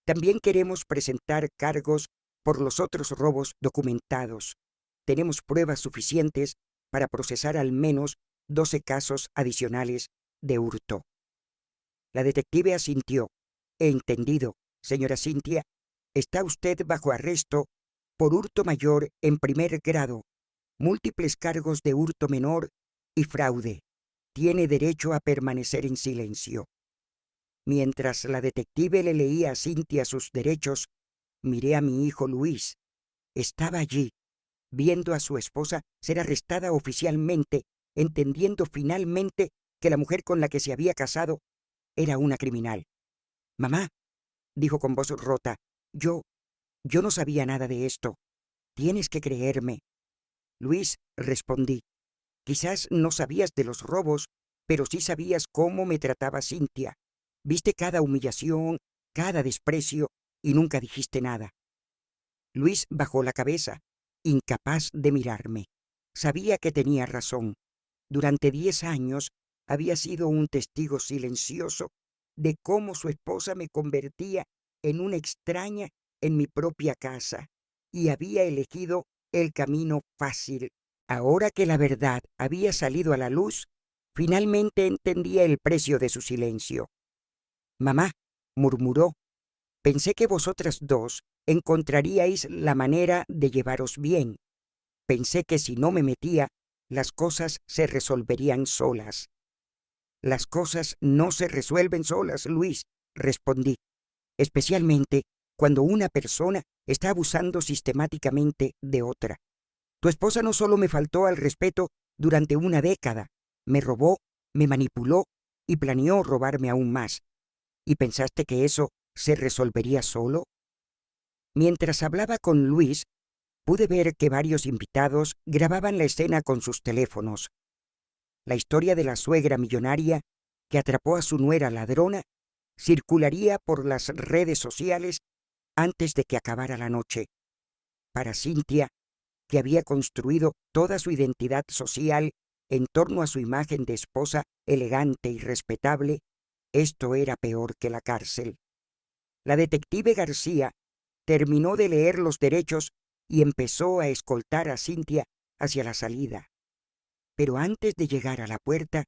también queremos presentar cargos por los otros robos documentados. Tenemos pruebas suficientes para procesar al menos 12 casos adicionales de hurto. La detective asintió. He entendido, señora Cynthia. Está usted bajo arresto por hurto mayor en primer grado, múltiples cargos de hurto menor y fraude. Tiene derecho a permanecer en silencio. Mientras la detective le leía a Cynthia sus derechos, miré a mi hijo Luis. Estaba allí, viendo a su esposa ser arrestada oficialmente, entendiendo finalmente que la mujer con la que se había casado era una criminal. Mamá, dijo con voz rota, yo no sabía nada de esto. Tienes que creerme. Luis, respondí, quizás no sabías de los robos, pero sí sabías cómo me trataba Cynthia. Viste cada humillación, cada desprecio, y nunca dijiste nada. Luis bajó la cabeza, incapaz de mirarme. Sabía que tenía razón. Durante 10 años había sido un testigo silencioso de cómo su esposa me convertía en una extraña en mi propia casa y había elegido el camino fácil. Ahora que la verdad había salido a la luz, finalmente entendía el precio de su silencio. Mamá, murmuró, pensé que vosotras dos encontraríais la manera de llevaros bien. Pensé que si no me metía, las cosas se resolverían solas. Las cosas no se resuelven solas, Luis, respondí, especialmente cuando una persona está abusando sistemáticamente de otra. Tu esposa no solo me faltó al respeto durante una década, me robó, me manipuló y planeó robarme aún más. ¿Y pensaste que eso se resolvería solo? Mientras hablaba con Luis, pude ver que varios invitados grababan la escena con sus teléfonos. La historia de la suegra millonaria que atrapó a su nuera ladrona circularía por las redes sociales antes de que acabara la noche. Para Cynthia, que había construido toda su identidad social en torno a su imagen de esposa elegante y respetable, esto era peor que la cárcel. La detective García terminó de leer los derechos y empezó a escoltar a Cynthia hacia la salida. Pero antes de llegar a la puerta,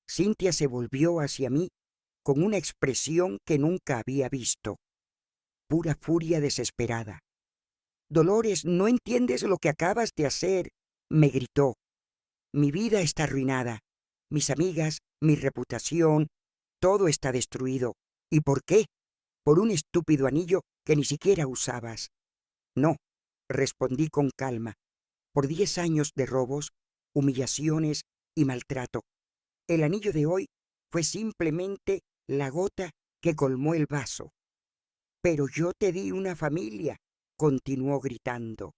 Cynthia se volvió hacia mí con una expresión que nunca había visto. Pura furia desesperada. «Dolores, no entiendes lo que acabas de hacer», me gritó. «Mi vida está arruinada. Mis amigas, mi reputación, todo está destruido. ¿Y por qué? Por un estúpido anillo que ni siquiera usabas». «No», respondí con calma, «por 10 años de robos, humillaciones y maltrato. El anillo de hoy fue simplemente la gota que colmó el vaso». «Pero yo te di una familia», continuó gritando.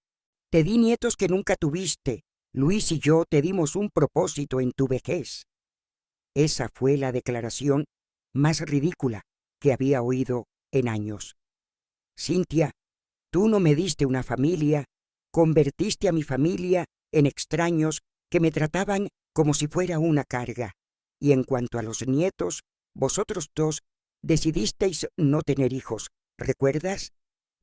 «Te di nietos que nunca tuviste. Luis y yo te dimos un propósito en tu vejez». Esa fue la declaración más ridícula que había oído en años. «Cynthia, tú no me diste una familia, convertiste a mi familia en extraños que me trataban como si fuera una carga. Y en cuanto a los nietos, vosotros dos decidisteis no tener hijos, ¿recuerdas?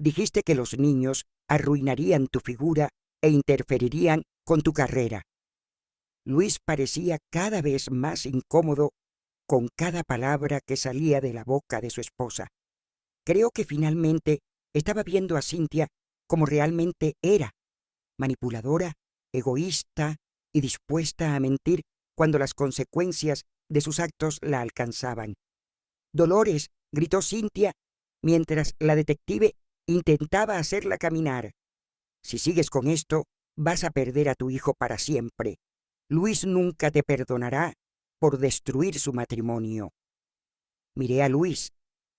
Dijiste que los niños arruinarían tu figura e interferirían con tu carrera». Luis parecía cada vez más incómodo con cada palabra que salía de la boca de su esposa. Creo que finalmente estaba viendo a Cynthia como realmente era, manipuladora, egoísta y dispuesta a mentir cuando las consecuencias de sus actos la alcanzaban. «Dolores», gritó Cynthia mientras la detective intentaba hacerla caminar. «Si sigues con esto, vas a perder a tu hijo para siempre. Luis nunca te perdonará por destruir su matrimonio». Miré a Luis.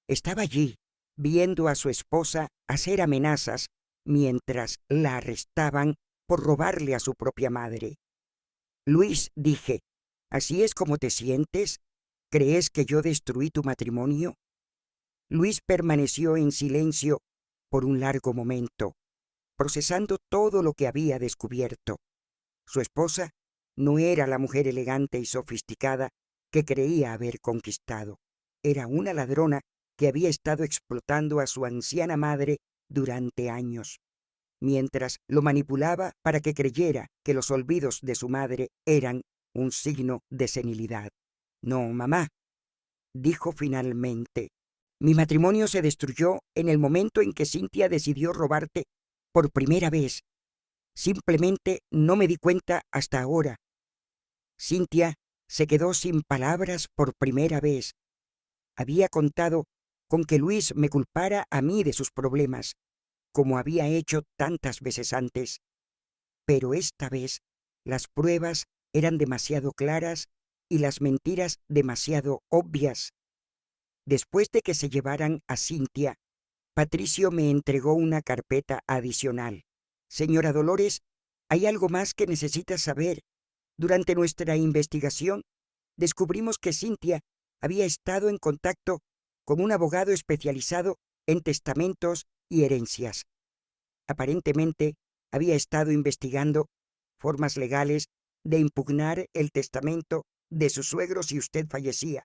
Estaba allí, viendo a su esposa hacer amenazas mientras la arrestaban por robarle a su propia madre. «Luis», dije, «¿así es como te sientes? ¿Crees que yo destruí tu matrimonio?» Luis permaneció en silencio por un largo momento, procesando todo lo que había descubierto. Su esposa no era la mujer elegante y sofisticada que creía haber conquistado. Era una ladrona que había estado explotando a su anciana madre durante años, mientras lo manipulaba para que creyera que los olvidos de su madre eran un signo de senilidad. «No, mamá», dijo finalmente, «mi matrimonio se destruyó en el momento en que Cynthia decidió robarte por primera vez. Simplemente no me di cuenta hasta ahora. Cynthia se quedó sin palabras por primera vez. Había contado con que Luis me culpara a mí de sus problemas, como había hecho tantas veces antes. Pero esta vez las pruebas eran demasiado claras y las mentiras demasiado obvias. Después de que se llevaran a Cynthia, Patricio me entregó una carpeta adicional. «Señora Dolores, hay algo más que necesita saber. Durante nuestra investigación, descubrimos que Cynthia había estado en contacto con un abogado especializado en testamentos y herencias. Aparentemente, había estado investigando formas legales de impugnar el testamento de su suegro si usted fallecía».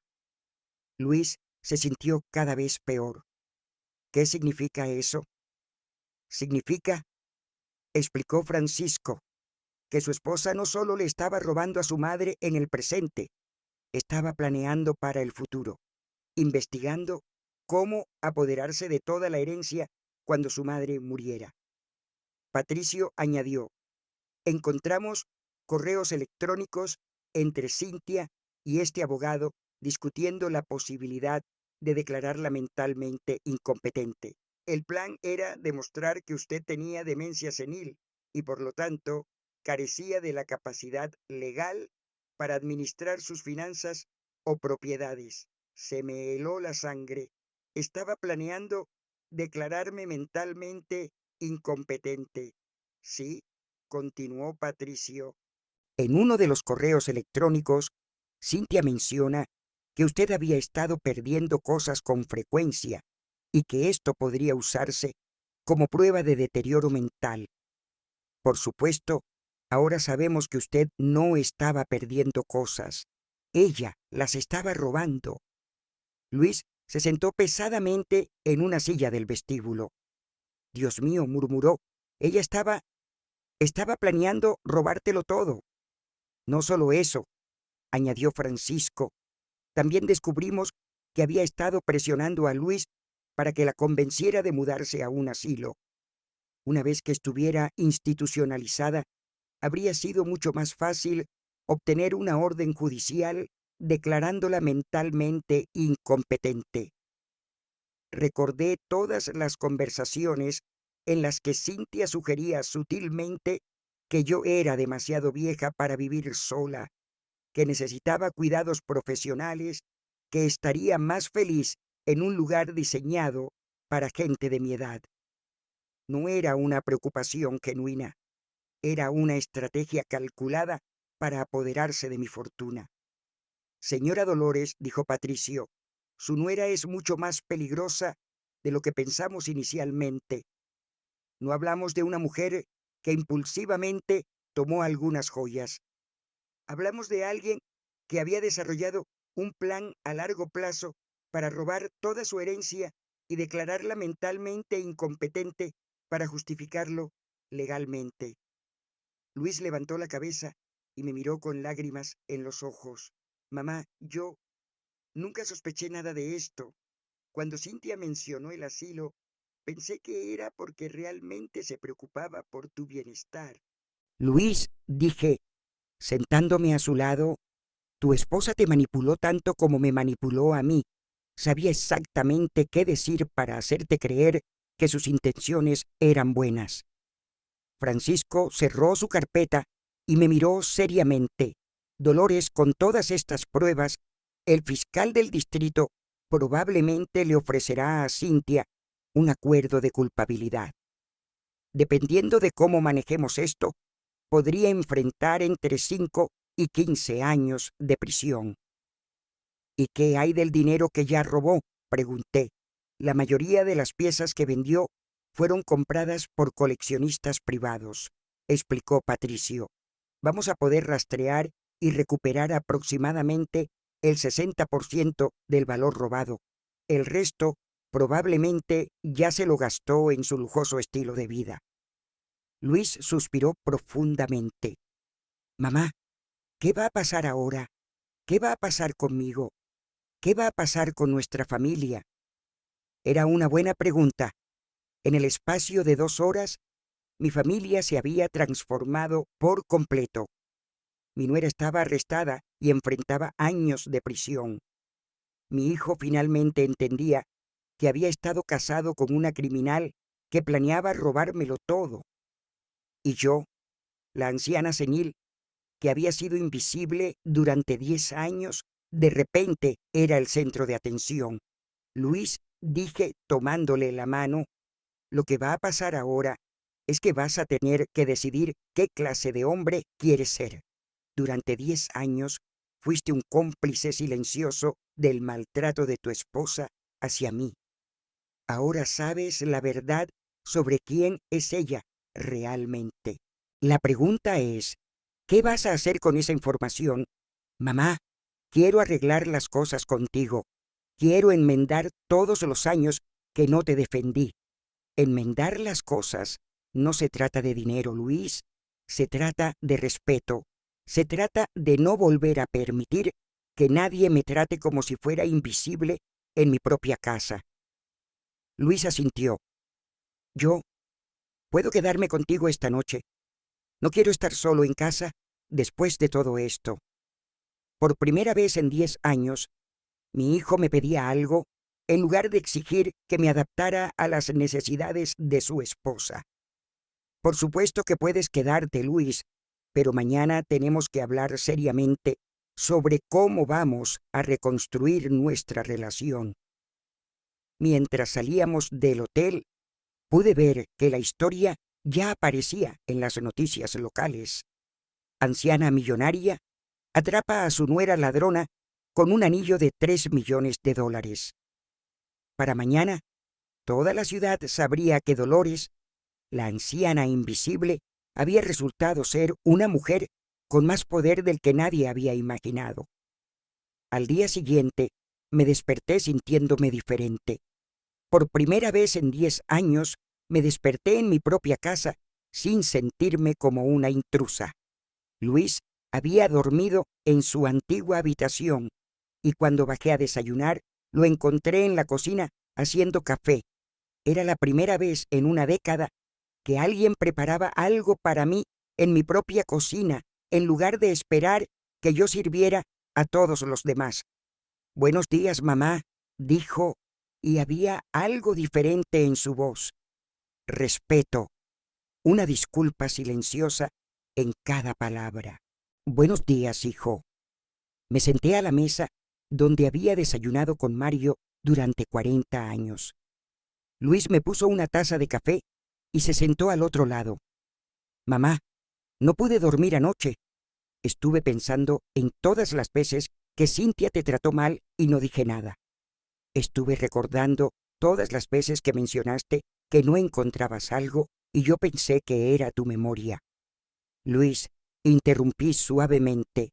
Luis se sintió cada vez peor. ¿Qué significa eso? Significa, explicó Francisco, que su esposa no solo le estaba robando a su madre en el presente, estaba planeando para el futuro, investigando cómo apoderarse de toda la herencia cuando su madre muriera. Patricio añadió, encontramos correos electrónicos entre Cynthia y este abogado discutiendo la posibilidad de declararla mentalmente incompetente. El plan era demostrar que usted tenía demencia senil y por lo tanto carecía de la capacidad legal para administrar sus finanzas o propiedades. Se me heló la sangre. Estaba planeando declararme mentalmente incompetente. Sí, continuó Patricio. En uno de los correos electrónicos, Cynthia menciona que usted había estado perdiendo cosas con frecuencia y que esto podría usarse como prueba de deterioro mental. Por supuesto, ahora sabemos que usted no estaba perdiendo cosas. Ella las estaba robando. Luis se sentó pesadamente en una silla del vestíbulo. Dios mío, murmuró, ella estaba planeando robártelo todo. No solo eso, añadió Francisco, también descubrimos que había estado presionando a Luis para que la convenciera de mudarse a un asilo. Una vez que estuviera institucionalizada, habría sido mucho más fácil obtener una orden judicial declarándola mentalmente incompetente. Recordé todas las conversaciones en las que Cynthia sugería sutilmente que yo era demasiado vieja para vivir sola, que necesitaba cuidados profesionales, que estaría más feliz en un lugar diseñado para gente de mi edad. No era una preocupación genuina, era una estrategia calculada para apoderarse de mi fortuna. Señora Dolores, dijo Patricio, su nuera es mucho más peligrosa de lo que pensamos inicialmente. No hablamos de una mujer que impulsivamente tomó algunas joyas. Hablamos de alguien que había desarrollado un plan a largo plazo para robar toda su herencia y declararla mentalmente incompetente para justificarlo legalmente. Luis levantó la cabeza y me miró con lágrimas en los ojos. Mamá, yo nunca sospeché nada de esto. Cuando Cynthia mencionó el asilo, pensé que era porque realmente se preocupaba por tu bienestar. Luis, dije, sentándome a su lado, tu esposa te manipuló tanto como me manipuló a mí. Sabía exactamente qué decir para hacerte creer que sus intenciones eran buenas. Francisco cerró su carpeta y me miró seriamente. Dolores, con todas estas pruebas, el fiscal del distrito probablemente le ofrecerá a Cynthia un acuerdo de culpabilidad. Dependiendo de cómo manejemos esto, podría enfrentar entre 5 y 15 años de prisión. ¿Y qué hay del dinero que ya robó?, pregunté. La mayoría de las piezas que vendió fueron compradas por coleccionistas privados, explicó Patricio. Vamos a poder rastrear y recuperar aproximadamente el 60% del valor robado. El resto probablemente ya se lo gastó en su lujoso estilo de vida. Luis suspiró profundamente. Mamá, ¿qué va a pasar ahora? ¿Qué va a pasar conmigo? ¿Qué va a pasar con nuestra familia? Era una buena pregunta. En el espacio de 2 horas, mi familia se había transformado por completo. Mi nuera estaba arrestada y enfrentaba años de prisión. Mi hijo finalmente entendía que había estado casado con una criminal que planeaba robármelo todo. Y yo, la anciana senil, que había sido invisible durante 10 años, de repente era el centro de atención. Luis, dije tomándole la mano, lo que va a pasar ahora es que vas a tener que decidir qué clase de hombre quieres ser. Durante 10 años fuiste un cómplice silencioso del maltrato de tu esposa hacia mí. Ahora sabes la verdad sobre quién es ella realmente. La pregunta es, ¿qué vas a hacer con esa información? Mamá, quiero arreglar las cosas contigo. Quiero enmendar todos los años que no te defendí. Enmendar las cosas no se trata de dinero, Luis. Se trata de respeto. Se trata de no volver a permitir que nadie me trate como si fuera invisible en mi propia casa. Luis asintió. Yo puedo quedarme contigo esta noche. No quiero estar solo en casa después de todo esto. Por primera vez en 10 años, mi hijo me pedía algo en lugar de exigir que me adaptara a las necesidades de su esposa. Por supuesto que puedes quedarte, Luis, pero mañana tenemos que hablar seriamente sobre cómo vamos a reconstruir nuestra relación. Mientras salíamos del hotel, pude ver que la historia ya aparecía en las noticias locales. Anciana millonaria atrapa a su nuera ladrona con un anillo de $3 millones. Para mañana, toda la ciudad sabría que Dolores, la anciana invisible, había resultado ser una mujer con más poder del que nadie había imaginado. Al día siguiente, me desperté sintiéndome diferente. Por primera vez en 10 años, me desperté en mi propia casa sin sentirme como una intrusa. Luis había dormido en su antigua habitación y cuando bajé a desayunar, lo encontré en la cocina haciendo café. Era la primera vez en una década que alguien preparaba algo para mí en mi propia cocina, en lugar de esperar que yo sirviera a todos los demás. «Buenos días, mamá», dijo, y había algo diferente en su voz. Respeto, una disculpa silenciosa en cada palabra. «Buenos días, hijo». Me senté a la mesa donde había desayunado con Mario durante 40 años. Luis me puso una taza de café y se sentó al otro lado. «Mamá, no pude dormir anoche. Estuve pensando en todas las veces que Cynthia te trató mal y no dije nada. Estuve recordando todas las veces que mencionaste que no encontrabas algo y yo pensé que era tu memoria». «Luis», interrumpí suavemente,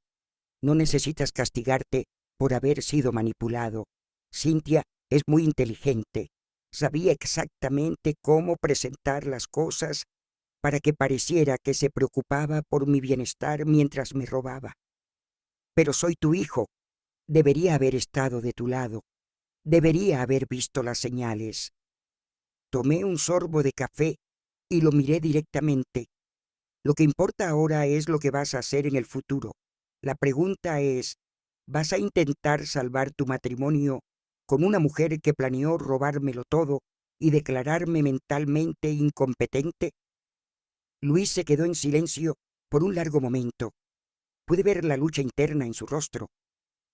«no necesitas castigarte por haber sido manipulado. Cynthia es muy inteligente. Sabía exactamente cómo presentar las cosas para que pareciera que se preocupaba por mi bienestar mientras me robaba. Pero soy tu hijo. Debería haber estado de tu lado. Debería haber visto las señales». Tomé un sorbo de café y lo miré directamente. «Lo que importa ahora es lo que vas a hacer en el futuro. La pregunta es, ¿vas a intentar salvar tu matrimonio con una mujer que planeó robármelo todo y declararme mentalmente incompetente?» Luis se quedó en silencio por un largo momento. Pude ver la lucha interna en su rostro.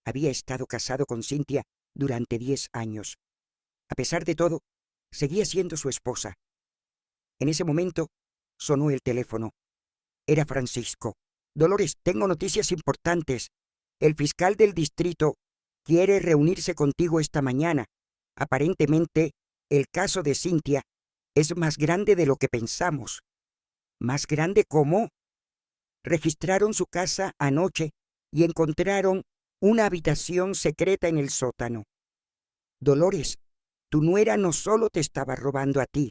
Había estado casado con Cynthia durante 10 años. A pesar de todo, seguía siendo su esposa. En ese momento sonó el teléfono. Era Francisco. «Dolores, tengo noticias importantes. El fiscal del distrito quiere reunirse contigo esta mañana. Aparentemente, el caso de Cynthia es más grande de lo que pensamos». «¿Más grande cómo?» «Registraron su casa anoche y encontraron una habitación secreta en el sótano. Dolores, tu nuera no solo te estaba robando a ti,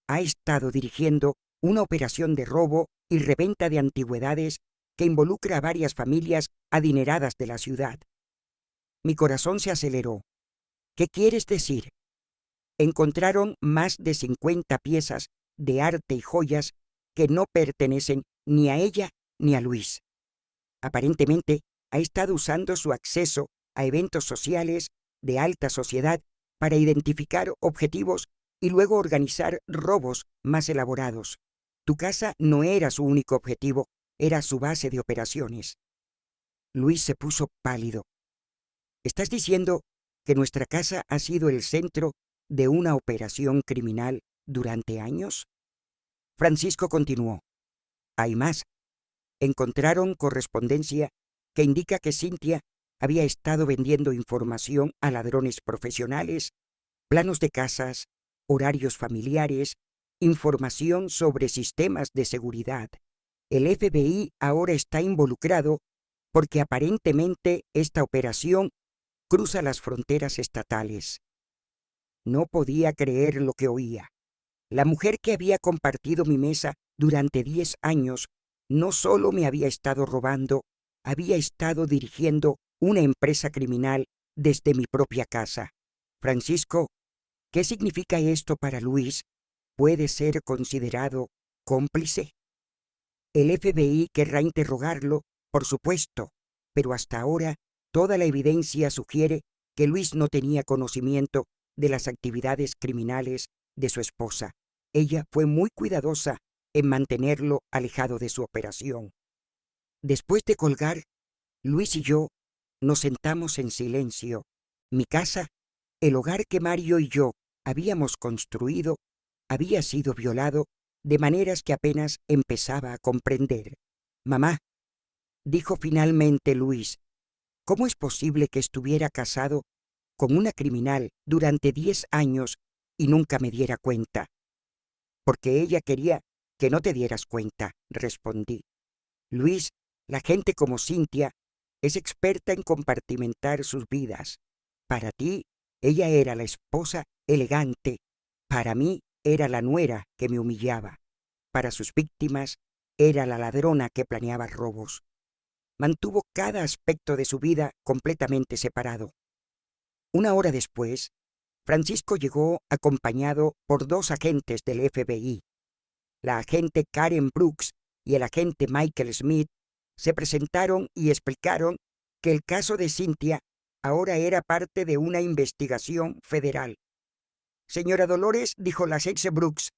ha estado dirigiendo una operación de robo y reventa de antigüedades que involucra a varias familias adineradas de la ciudad». Mi corazón se aceleró. «¿Qué quieres decir?» «Encontraron más de 50 piezas de arte y joyas que no pertenecen ni a ella ni a Luis. Aparentemente, ha estado usando su acceso a eventos sociales de alta sociedad para identificar objetivos y luego organizar robos más elaborados. Tu casa no era su único objetivo, era su base de operaciones». Luis se puso pálido. «¿Estás diciendo que nuestra casa ha sido el centro de una operación criminal durante años?» Francisco continuó. «Hay más. Encontraron correspondencia que indica que Cynthia había estado vendiendo información a ladrones profesionales, planos de casas, horarios familiares, información sobre sistemas de seguridad. El FBI ahora está involucrado porque aparentemente esta operación cruza las fronteras estatales. No podía creer lo que oía. La mujer que había compartido mi mesa durante 10 años no solo me había estado robando, había estado dirigiendo una empresa criminal desde mi propia casa. Francisco, ¿qué significa esto para Luis? ¿Puede ser considerado cómplice? El FBI querrá interrogarlo, por supuesto, pero hasta ahora toda la evidencia sugiere que Luis no tenía conocimiento de las actividades criminales de su esposa. Ella fue muy cuidadosa en mantenerlo alejado de su operación. Después de colgar, Luis y yo nos sentamos en silencio. Mi casa, el hogar que Mario y yo habíamos construido, había sido violado de maneras que apenas empezaba a comprender. Mamá, dijo finalmente Luis, ¿cómo es posible que estuviera casado con una criminal durante 10 años y nunca me diera cuenta? Porque ella quería que no te dieras cuenta, respondí. Luis, la gente como Cynthia es experta en compartimentar sus vidas. Para ti, ella era la esposa elegante. Para mí, era la nuera que me humillaba. Para sus víctimas, era la ladrona que planeaba robos. Mantuvo cada aspecto de su vida completamente separado. Una hora después, Francisco llegó acompañado por 2 agentes del FBI. La agente Karen Brooks y el agente Michael Smith se presentaron y explicaron que el caso de Cynthia ahora era parte de una investigación federal. Señora Dolores, dijo la agente Brooks,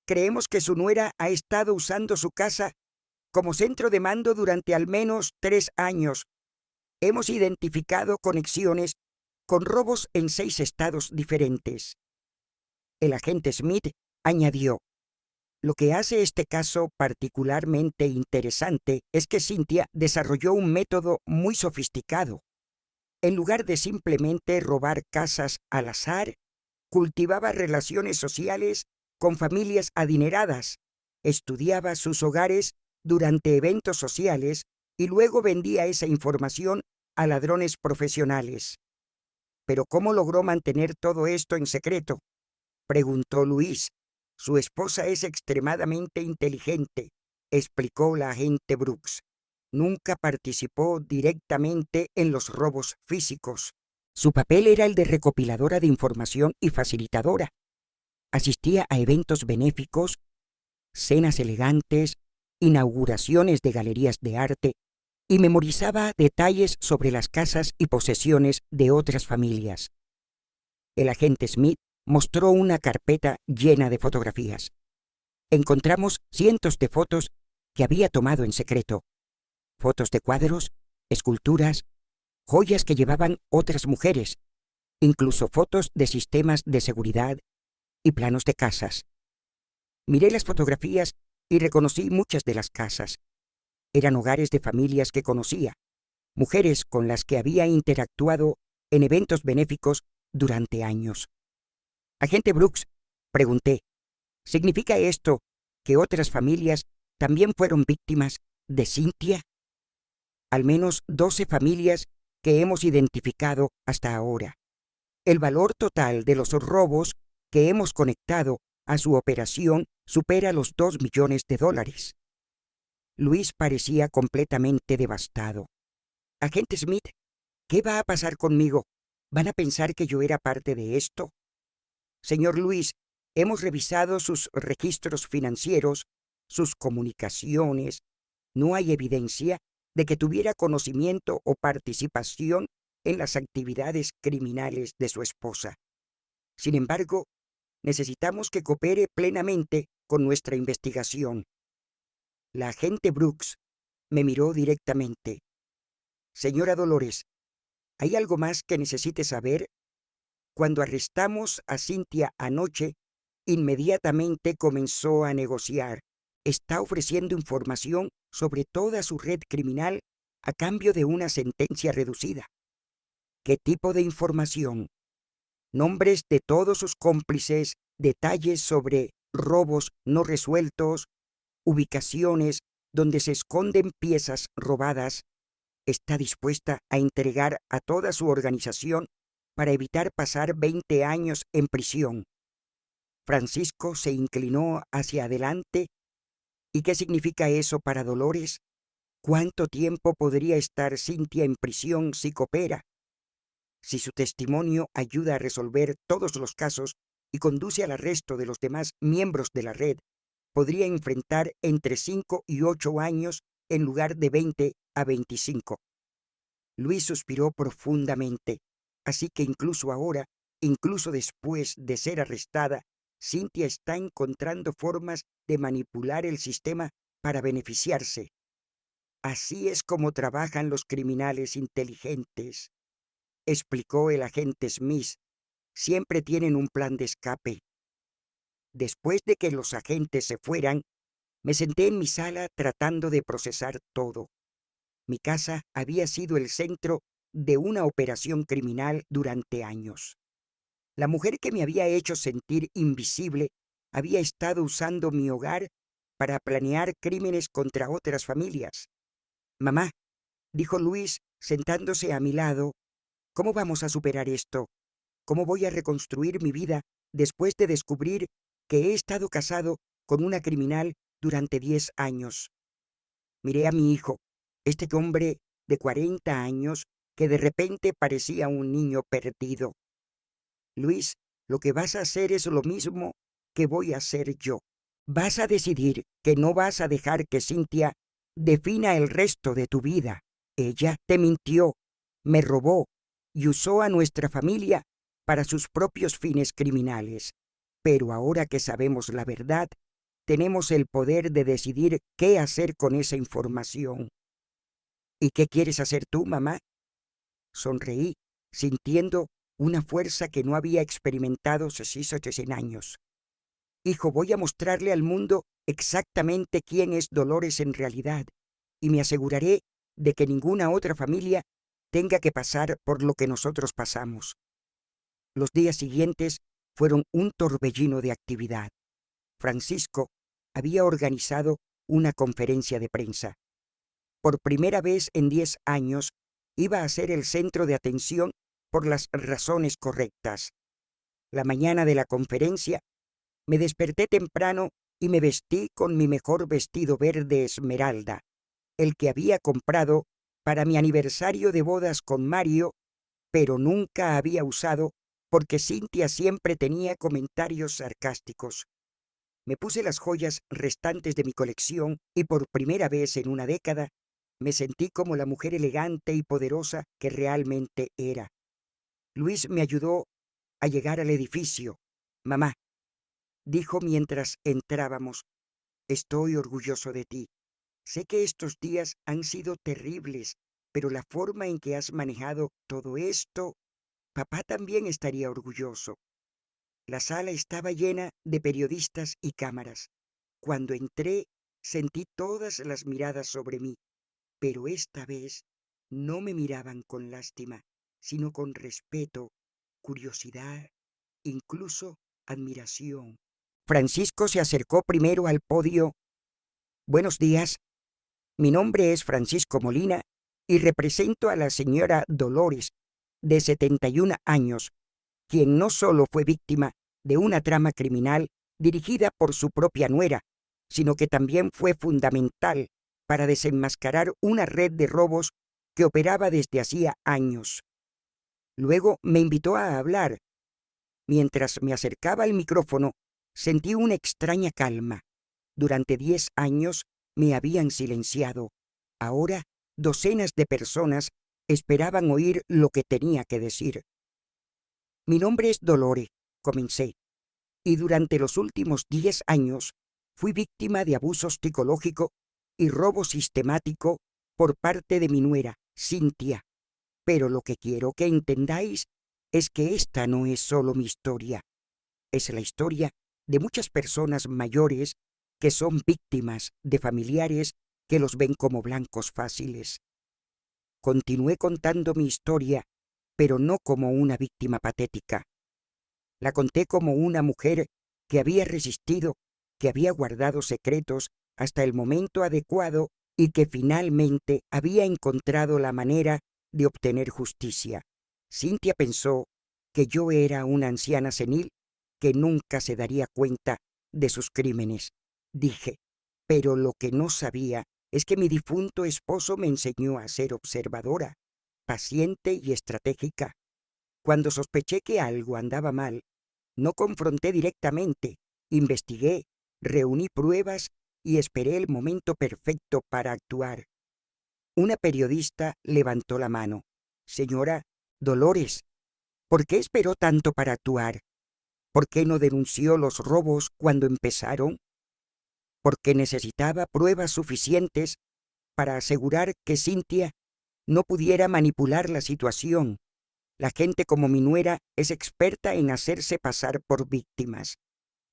creemos que su nuera ha estado usando su casa como centro de mando durante al menos 3 años. Hemos identificado conexiones con robos en 6 estados diferentes. El agente Smith añadió, lo que hace este caso particularmente interesante es que Cynthia desarrolló un método muy sofisticado. En lugar de simplemente robar casas al azar, cultivaba relaciones sociales con familias adineradas, estudiaba sus hogares durante eventos sociales y luego vendía esa información a ladrones profesionales. ¿Pero cómo logró mantener todo esto en secreto?, preguntó Luis. Su esposa es extremadamente inteligente, explicó la agente Brooks. Nunca participó directamente en los robos físicos. Su papel era el de recopiladora de información y facilitadora. Asistía a eventos benéficos, cenas elegantes, inauguraciones de galerías de arte y memorizaba detalles sobre las casas y posesiones de otras familias. El agente Smith mostró una carpeta llena de fotografías. Encontramos cientos de fotos que había tomado en secreto. Fotos de cuadros, esculturas, joyas que llevaban otras mujeres, incluso fotos de sistemas de seguridad y planos de casas. Miré las fotografías y reconocí muchas de las casas. Eran hogares de familias que conocía, mujeres con las que había interactuado en eventos benéficos durante años. Agente Brooks, pregunté, ¿significa esto que otras familias también fueron víctimas de Cynthia? Al menos 12 familias que hemos identificado hasta ahora. El valor total de los robos que hemos conectado a su operación supera los $2 millones. Luis parecía completamente devastado. Agente Smith, ¿qué va a pasar conmigo? ¿Van a pensar que yo era parte de esto? Señor Luis, hemos revisado sus registros financieros, sus comunicaciones. No hay evidencia de que tuviera conocimiento o participación en las actividades criminales de su esposa. Sin embargo, necesitamos que coopere plenamente con nuestra investigación. La agente Brooks me miró directamente. Señora Dolores, ¿hay algo más que necesite saber? Cuando arrestamos a Cynthia anoche, inmediatamente comenzó a negociar. Está ofreciendo información sobre toda su red criminal a cambio de una sentencia reducida. ¿Qué tipo de información? Nombres de todos sus cómplices, detalles sobre robos no resueltos, ubicaciones donde se esconden piezas robadas, está dispuesta a entregar a toda su organización para evitar pasar 20 años en prisión. Francisco se inclinó hacia adelante. ¿Y qué significa eso para Dolores? ¿Cuánto tiempo podría estar Cynthia en prisión si coopera? Si su testimonio ayuda a resolver todos los casos y conduce al arresto de los demás miembros de la red, podría enfrentar entre 5 y 8 años en lugar de 20 a 25. Luis suspiró profundamente, así que incluso ahora, incluso después de ser arrestada, Cynthia está encontrando formas de manipular el sistema para beneficiarse. Así es como trabajan los criminales inteligentes, explicó el agente Smith. Siempre tienen un plan de escape. Después de que los agentes se fueran, me senté en mi sala tratando de procesar todo. Mi casa había sido el centro de una operación criminal durante años. La mujer que me había hecho sentir invisible había estado usando mi hogar para planear crímenes contra otras familias. Mamá, dijo Luis sentándose a mi lado, ¿cómo vamos a superar esto? ¿Cómo voy a reconstruir mi vida después de descubrir que he estado casado con una criminal durante 10 años? Miré a mi hijo, este hombre de 40 años que de repente parecía un niño perdido. Luis, lo que vas a hacer es lo mismo que voy a hacer yo. Vas a decidir que no vas a dejar que Cynthia defina el resto de tu vida. Ella te mintió, me robó y usó a nuestra familia para sus propios fines criminales. Pero ahora que sabemos la verdad, tenemos el poder de decidir qué hacer con esa información. ¿Y qué quieres hacer tú, mamá? Sonreí, sintiendo una fuerza que no había experimentado hace 100 años. Hijo, voy a mostrarle al mundo exactamente quién es Dolores en realidad, y me aseguraré de que ninguna otra familia tenga que pasar por lo que nosotros pasamos. Los días siguientes fueron un torbellino de actividad. Francisco había organizado una conferencia de prensa. Por primera vez en 10 años, iba a ser el centro de atención por las razones correctas. La mañana de la conferencia, me desperté temprano y me vestí con mi mejor vestido verde esmeralda, el que había comprado para mi aniversario de bodas con Mario, pero nunca había usado porque Cynthia siempre tenía comentarios sarcásticos. Me puse las joyas restantes de mi colección y por primera vez en una década me sentí como la mujer elegante y poderosa que realmente era. Luis me ayudó a llegar al edificio. Mamá, dijo mientras entrábamos, estoy orgulloso de ti. Sé que estos días han sido terribles, pero la forma en que has manejado todo esto, papá también estaría orgulloso. La sala estaba llena de periodistas y cámaras. Cuando entré, sentí todas las miradas sobre mí, pero esta vez no me miraban con lástima, sino con respeto, curiosidad, incluso admiración. Francisco se acercó primero al podio. Buenos días, mi nombre es Francisco Molina y represento a la señora Dolores, de 71 años, quien no solo fue víctima de una trama criminal dirigida por su propia nuera, sino que también fue fundamental para desenmascarar una red de robos que operaba desde hacía años. Luego me invitó a hablar. Mientras me acercaba al micrófono, sentí una extraña calma. Durante 10 años me habían silenciado. Ahora, docenas de personas esperaban oír lo que tenía que decir. Mi nombre es Dolores, comencé, y durante los últimos 10 años fui víctima de abuso psicológico y robo sistemático por parte de mi nuera, Cynthia. Pero lo que quiero que entendáis es que esta no es solo mi historia. Es la historia de muchas personas mayores que son víctimas de familiares que los ven como blancos fáciles. Continué contando mi historia, pero no como una víctima patética. La conté como una mujer que había resistido, que había guardado secretos hasta el momento adecuado y que finalmente había encontrado la manera de obtener justicia. Cynthia pensó que yo era una anciana senil que nunca se daría cuenta de sus crímenes. Dije, pero lo que no sabía es que mi difunto esposo me enseñó a ser observadora, paciente y estratégica. Cuando sospeché que algo andaba mal, no confronté directamente, investigué, reuní pruebas y esperé el momento perfecto para actuar. Una periodista levantó la mano. Señora Dolores, ¿por qué esperó tanto para actuar? ¿Por qué no denunció los robos cuando empezaron? Porque necesitaba pruebas suficientes para asegurar que Cynthia no pudiera manipular la situación. La gente como mi nuera es experta en hacerse pasar por víctimas.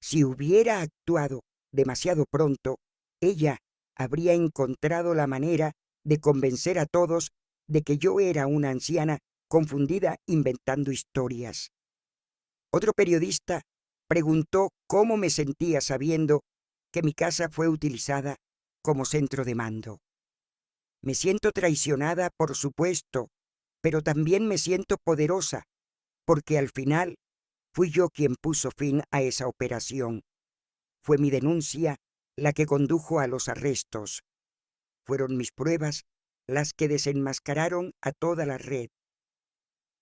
Si hubiera actuado demasiado pronto, ella habría encontrado la manera de convencer a todos de que yo era una anciana confundida inventando historias. Otro periodista preguntó cómo me sentía sabiendo que mi casa fue utilizada como centro de mando. Me siento traicionada, por supuesto, pero también me siento poderosa, porque al final fui yo quien puso fin a esa operación. Fue mi denuncia la que condujo a los arrestos. Fueron mis pruebas las que desenmascararon a toda la red.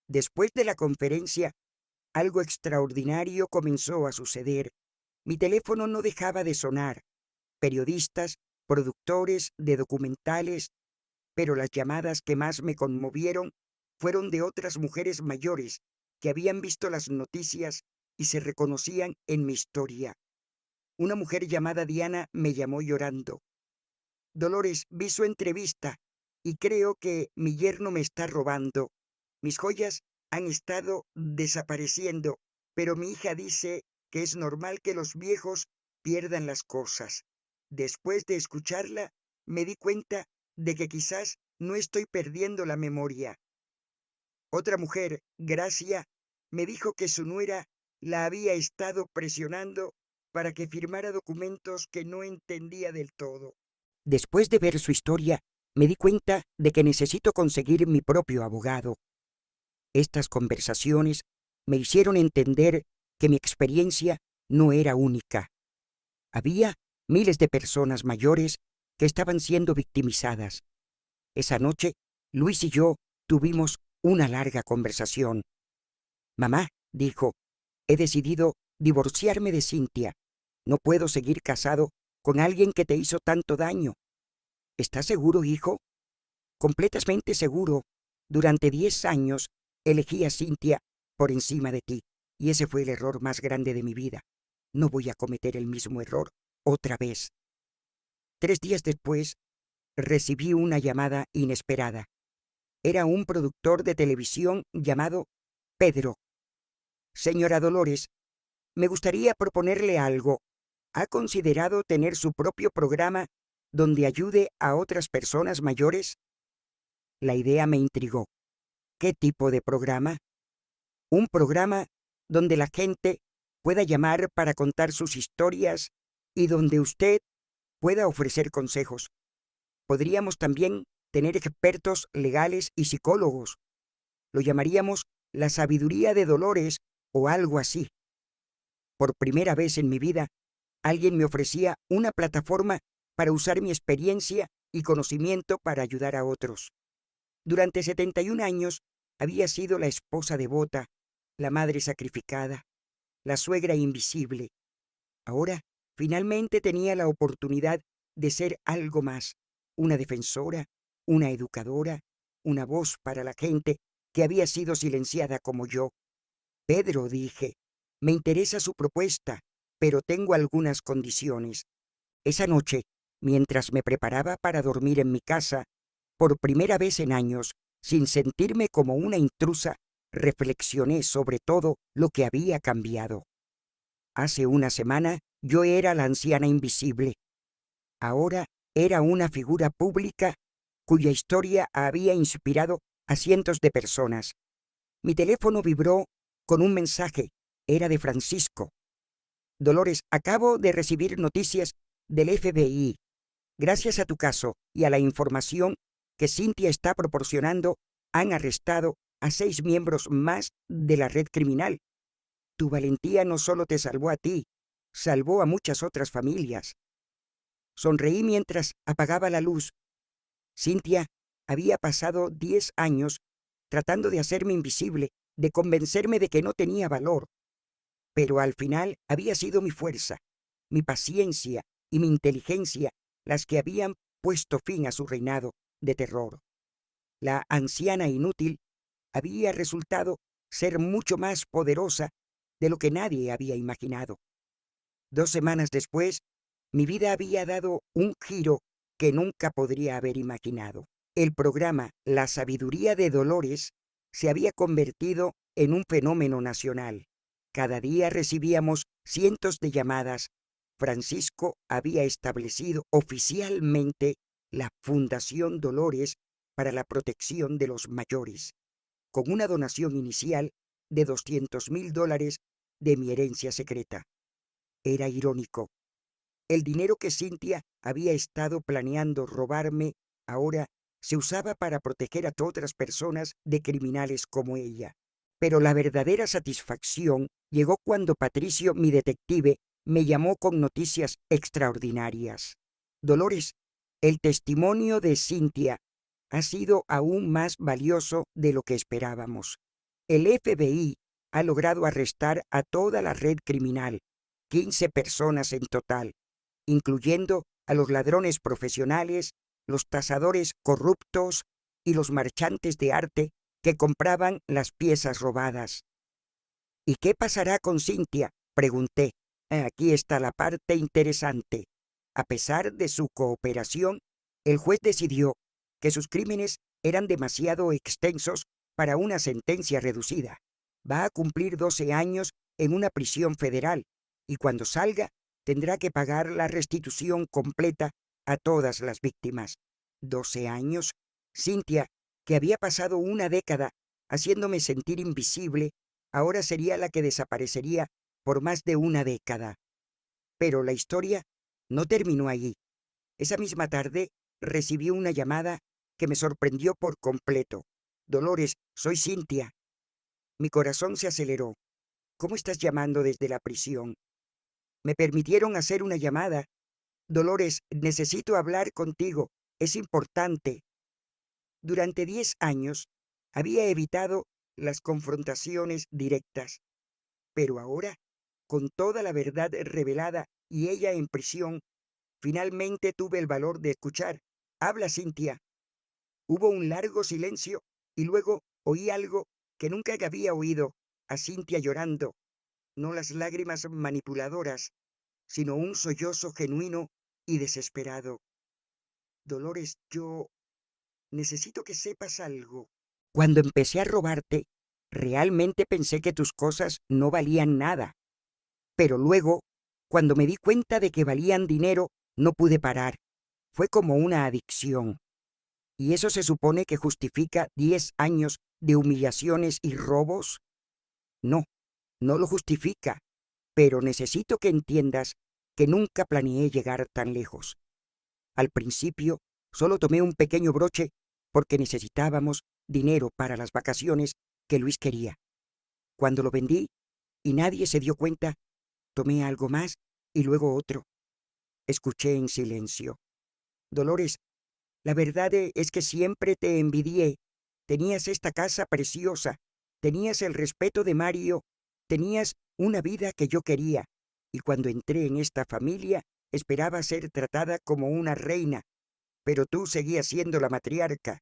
Después de la conferencia, algo extraordinario comenzó a suceder. Mi teléfono no dejaba de sonar. Periodistas, productores de documentales, pero las llamadas que más me conmovieron fueron de otras mujeres mayores que habían visto las noticias y se reconocían en mi historia. Una mujer llamada Diana me llamó llorando. Dolores, vi su entrevista y creo que mi yerno me está robando. Mis joyas han estado desapareciendo, pero mi hija dice que es normal que los viejos pierdan las cosas. Después de escucharla, me di cuenta de que quizás no estoy perdiendo la memoria. Otra mujer, Gracia, me dijo que su nuera la había estado presionando para que firmara documentos que no entendía del todo. Después de ver su historia, me di cuenta de que necesito conseguir mi propio abogado. Estas conversaciones me hicieron entender que mi experiencia no era única. Había miles de personas mayores que estaban siendo victimizadas. Esa noche, Luis y yo tuvimos una larga conversación. Mamá, dijo, he decidido divorciarme de Cynthia. No puedo seguir casado con alguien que te hizo tanto daño. ¿Estás seguro, hijo? Completamente seguro. Durante 10 años elegí a Cynthia por encima de ti, y ese fue el error más grande de mi vida. No voy a cometer el mismo error otra vez. 3 días después, recibí una llamada inesperada. Era un productor de televisión llamado Pedro. Señora Dolores, me gustaría proponerle algo. ¿Ha considerado tener su propio programa donde ayude a otras personas mayores? La idea me intrigó. ¿Qué tipo de programa? Un programa donde la gente pueda llamar para contar sus historias y donde usted pueda ofrecer consejos. Podríamos también tener expertos legales y psicólogos. Lo llamaríamos la sabiduría de Dolores o algo así. Por primera vez en mi vida, alguien me ofrecía una plataforma para usar mi experiencia y conocimiento para ayudar a otros. Durante 71 años había sido la esposa devota, la madre sacrificada, la suegra invisible. Ahora, finalmente tenía la oportunidad de ser algo más, una defensora, una educadora, una voz para la gente que había sido silenciada como yo. Pedro, dije, me interesa su propuesta, pero tengo algunas condiciones. Esa noche, mientras me preparaba para dormir en mi casa, por primera vez en años, sin sentirme como una intrusa, reflexioné sobre todo lo que había cambiado. Hace una semana yo era la anciana invisible. Ahora era una figura pública cuya historia había inspirado a cientos de personas. Mi teléfono vibró con un mensaje. Era de Francisco. Dolores, acabo de recibir noticias del FBI. Gracias a tu caso y a la información que Cynthia está proporcionando, han arrestado a 6 miembros más de la red criminal. Tu valentía no solo te salvó a ti, salvó a muchas otras familias. Sonreí mientras apagaba la luz. Cynthia había pasado 10 años tratando de hacerme invisible, de convencerme de que no tenía valor. Pero al final había sido mi fuerza, mi paciencia y mi inteligencia las que habían puesto fin a su reinado de terror. La anciana inútil había resultado ser mucho más poderosa de lo que nadie había imaginado. 2 semanas después, mi vida había dado un giro que nunca podría haber imaginado. El programa La Sabiduría de Dolores se había convertido en un fenómeno nacional. Cada día recibíamos cientos de llamadas. Francisco había establecido oficialmente la Fundación Dolores para la protección de los mayores, con una donación inicial de $200,000 de mi herencia secreta. Era irónico. El dinero que Cynthia había estado planeando robarme ahora se usaba para proteger a otras personas de criminales como ella. Pero la verdadera satisfacción llegó cuando Patricio, mi detective, me llamó con noticias extraordinarias. Dolores, el testimonio de Cynthia ha sido aún más valioso de lo que esperábamos. El FBI ha logrado arrestar a toda la red criminal, 15 personas en total, incluyendo a los ladrones profesionales, los tasadores corruptos y los marchantes de arte que compraban las piezas robadas. ¿Y qué pasará con Cynthia?, pregunté. Aquí está la parte interesante. A pesar de su cooperación, el juez decidió que sus crímenes eran demasiado extensos para una sentencia reducida. Va a cumplir 12 años en una prisión federal y cuando salga tendrá que pagar la restitución completa a todas las víctimas. 12 años. Cynthia, que había pasado una década haciéndome sentir invisible, ahora sería la que desaparecería por más de una década. Pero la historia no terminó allí. Esa misma tarde recibí una llamada que me sorprendió por completo. Dolores, soy Cynthia. Mi corazón se aceleró. ¿Cómo estás llamando desde la prisión? Me permitieron hacer una llamada. Dolores, necesito hablar contigo. Es importante. Durante 10 años había evitado las confrontaciones directas, pero ahora, con toda la verdad revelada y ella en prisión, finalmente tuve el valor de escuchar. Habla, Cynthia. Hubo un largo silencio y luego oí algo que nunca había oído, a Cynthia llorando, no las lágrimas manipuladoras, sino un sollozo genuino y desesperado. Dolores, yo necesito que sepas algo. Cuando empecé a robarte, realmente pensé que tus cosas no valían nada. Pero luego, cuando me di cuenta de que valían dinero, no pude parar. Fue como una adicción. ¿Y eso se supone que justifica 10 años de humillaciones y robos? No, no lo justifica. Pero necesito que entiendas que nunca planeé llegar tan lejos. Al principio, solo tomé un pequeño broche porque necesitábamos dinero para las vacaciones que Luis quería. Cuando lo vendí y nadie se dio cuenta, tomé algo más y luego otro. Escuché en silencio. Dolores, la verdad es que siempre te envidié. Tenías esta casa preciosa, tenías el respeto de Mario, tenías una vida que yo quería, y cuando entré en esta familia esperaba ser tratada como una reina, pero tú seguías siendo la matriarca.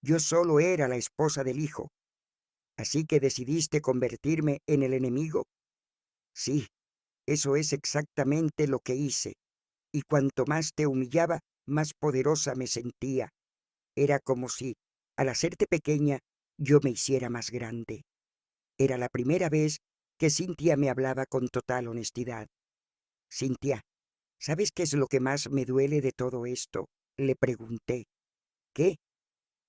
Yo solo era la esposa del hijo. ¿Así que decidiste convertirme en el enemigo? Sí, eso es exactamente lo que hice. Y cuanto más te humillaba, más poderosa me sentía. Era como si, al hacerte pequeña, yo me hiciera más grande. Era la primera vez que Cynthia me hablaba con total honestidad. Cynthia, ¿sabes qué es lo que más me duele de todo esto?, le pregunté. ¿Qué?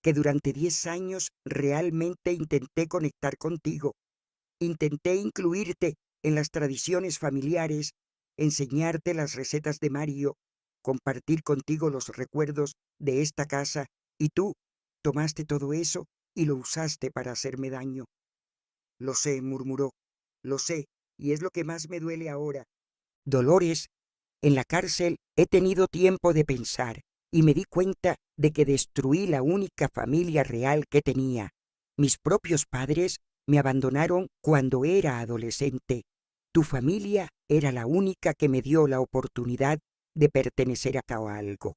Que durante 10 años realmente intenté conectar contigo. Intenté incluirte en las tradiciones familiares, enseñarte las recetas de Mario, compartir contigo los recuerdos de esta casa, y tú tomaste todo eso y lo usaste para hacerme daño. Lo sé, murmuró, lo sé, y es lo que más me duele ahora. Dolores, en la cárcel he tenido tiempo de pensar y me di cuenta de que destruí la única familia real que tenía. Mis propios padres me abandonaron cuando era adolescente. Tu familia era la única que me dio la oportunidad de pertenecer a algo.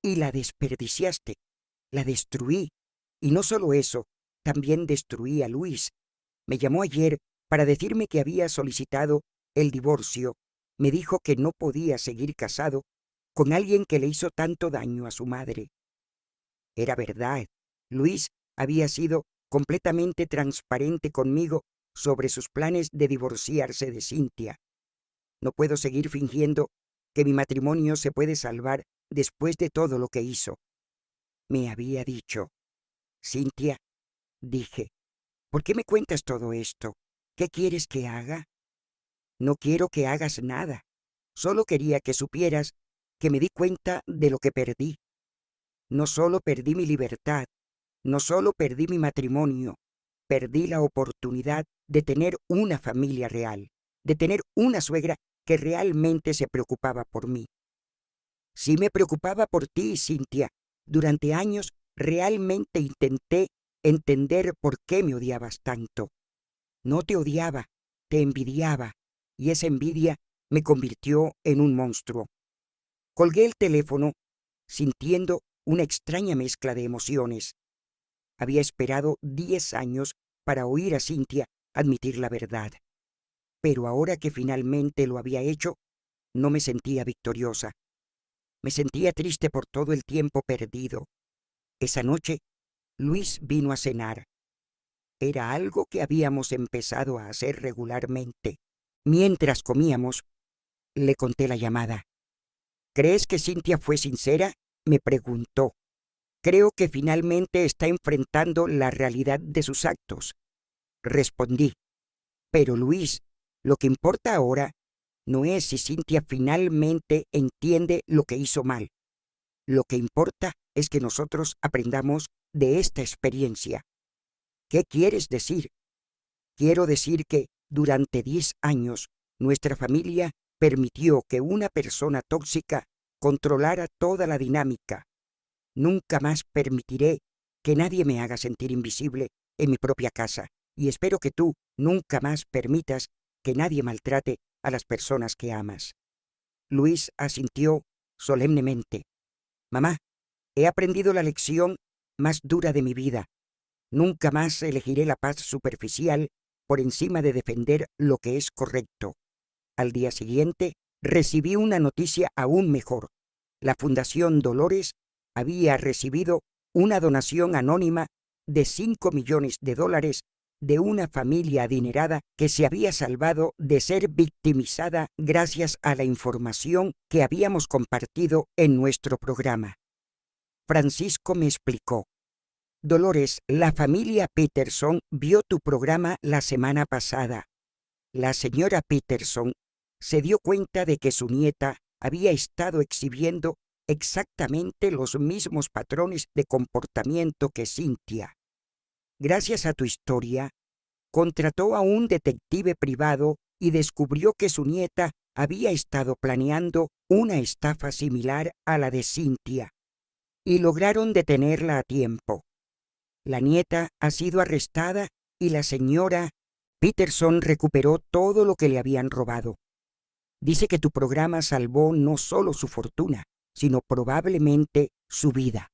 Y la desperdiciaste, la destruí. Y no solo eso, también destruí a Luis. Me llamó ayer para decirme que había solicitado el divorcio. Me dijo que no podía seguir casado con alguien que le hizo tanto daño a su madre. Era verdad. Luis había sido completamente transparente conmigo sobre sus planes de divorciarse de Cynthia. No puedo seguir fingiendo que mi matrimonio se puede salvar después de todo lo que hizo. Me había dicho. Cynthia, dije, ¿por qué me cuentas todo esto? ¿Qué quieres que haga? No quiero que hagas nada. Solo quería que supieras que me di cuenta de lo que perdí. No solo perdí mi libertad, no solo perdí mi matrimonio, perdí la oportunidad de tener una familia real, de tener una suegra que realmente se preocupaba por mí. Sí me preocupaba por ti, Cynthia. Durante años realmente intenté entender por qué me odiabas tanto. No te odiaba, te envidiaba, y esa envidia me convirtió en un monstruo. Colgué el teléfono, sintiendo una extraña mezcla de emociones. Había esperado 10 años para oír a Cynthia admitir la verdad. Pero ahora que finalmente lo había hecho, no me sentía victoriosa. Me sentía triste por todo el tiempo perdido. Esa noche, Luis vino a cenar. Era algo que habíamos empezado a hacer regularmente. Mientras comíamos, le conté la llamada. ¿Crees que Cynthia fue sincera?, me preguntó. Creo que finalmente está enfrentando la realidad de sus actos. Respondí. Pero Luis, lo que importa ahora no es si Cynthia finalmente entiende lo que hizo mal. Lo que importa es que nosotros aprendamos de esta experiencia. ¿Qué quieres decir? Quiero decir que durante 10 años nuestra familia permitió que una persona tóxica controlara toda la dinámica. Nunca más permitiré que nadie me haga sentir invisible en mi propia casa, y espero que tú nunca más permitas que nadie maltrate a las personas que amas. Luis asintió solemnemente. Mamá, he aprendido la lección más dura de mi vida. Nunca más elegiré la paz superficial por encima de defender lo que es correcto. Al día siguiente, recibí una noticia aún mejor. La Fundación Dolores había recibido una donación anónima de $5 millones de una familia adinerada que se había salvado de ser victimizada gracias a la información que habíamos compartido en nuestro programa. Francisco me explicó. Dolores, la familia Peterson vio tu programa la semana pasada. La señora Peterson se dio cuenta de que su nieta había estado exhibiendo exactamente los mismos patrones de comportamiento que Cynthia. Gracias a tu historia, contrató a un detective privado y descubrió que su nieta había estado planeando una estafa similar a la de Cynthia, y lograron detenerla a tiempo. La nieta ha sido arrestada y la señora Peterson recuperó todo lo que le habían robado. Dice que tu programa salvó no solo su fortuna, sino probablemente su vida.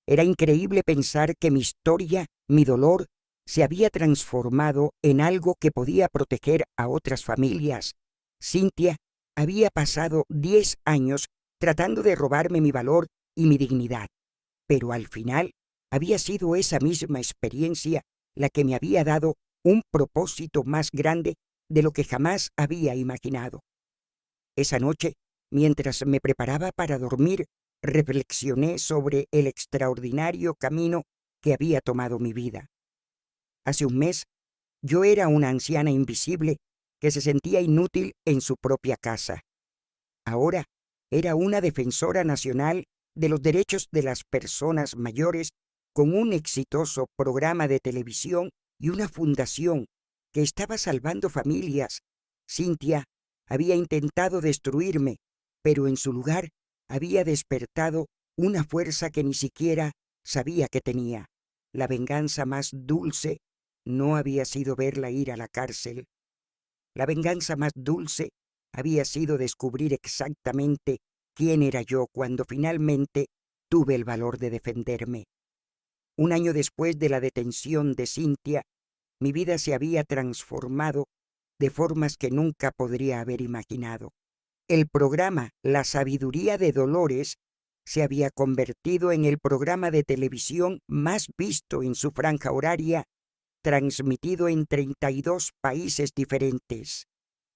Era increíble pensar que mi historia, mi dolor, se había transformado en algo que podía proteger a otras familias. Cynthia había pasado 10 años tratando de robarme mi valor y mi dignidad, pero al final había sido esa misma experiencia la que me había dado un propósito más grande de lo que jamás había imaginado. Esa noche, mientras me preparaba para dormir, reflexioné sobre el extraordinario camino que había tomado mi vida. Hace un mes, yo era una anciana invisible que se sentía inútil en su propia casa. Ahora, Era una defensora nacional de los derechos de las personas mayores con un exitoso programa de televisión y una fundación que estaba salvando familias. Cynthia había intentado destruirme, pero en su lugar había despertado una fuerza que ni siquiera sabía que tenía. La venganza más dulce no había sido verla ir a la cárcel. La venganza más dulce había sido descubrir exactamente quién era yo cuando finalmente tuve el valor de defenderme. Un año después de la detención de Cynthia, mi vida se había transformado de formas que nunca podría haber imaginado. El programa La Sabiduría de Dolores se había convertido en el programa de televisión más visto en su franja horaria, transmitido en 32 países diferentes.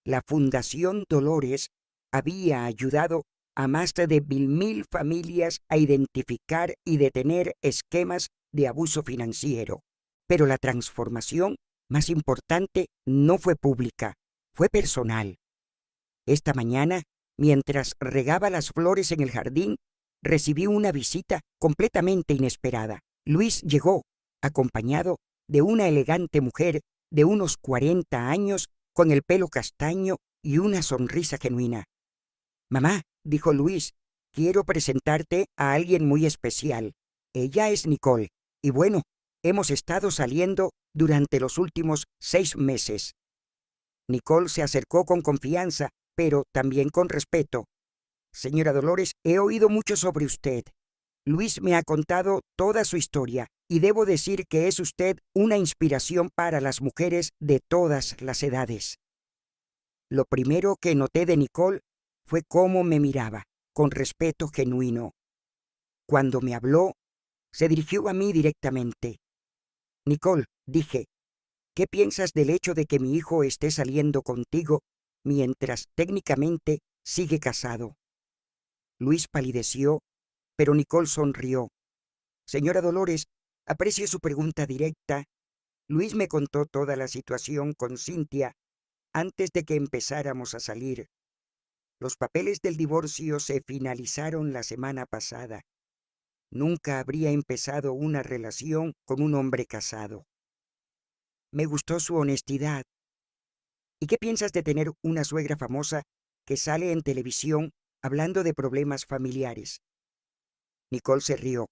La Fundación Dolores había ayudado a más de 1,000 familias a identificar y detener esquemas de abuso financiero. Pero la transformación más importante no fue pública, fue personal. Esta mañana, mientras regaba las flores en el jardín, recibí una visita completamente inesperada. Luis llegó, acompañado de una elegante mujer de unos 40 años, con el pelo castaño y una sonrisa genuina. «Mamá», dijo Luis, «quiero presentarte a alguien muy especial. Ella es Nicole, y bueno, hemos estado saliendo durante los últimos 6 meses». Nicole se acercó con confianza, pero también con respeto. «Señora Dolores, he oído mucho sobre usted. Luis me ha contado toda su historia, y debo decir que es usted una inspiración para las mujeres de todas las edades». Lo primero que noté de Nicole fue cómo me miraba, con respeto genuino. Cuando me habló, se dirigió a mí directamente. «Nicole», dije, «¿qué piensas del hecho de que mi hijo esté saliendo contigo mientras técnicamente sigue casado?» Luis palideció, pero Nicole sonrió. «Señora Dolores, aprecio su pregunta directa». Luis me contó toda la situación con Cynthia antes de que empezáramos a salir. Los papeles del divorcio se finalizaron la semana pasada. Nunca habría empezado una relación con un hombre casado. Me gustó su honestidad. «¿Y qué piensas de tener una suegra famosa que sale en televisión hablando de problemas familiares?» Nicole se rió.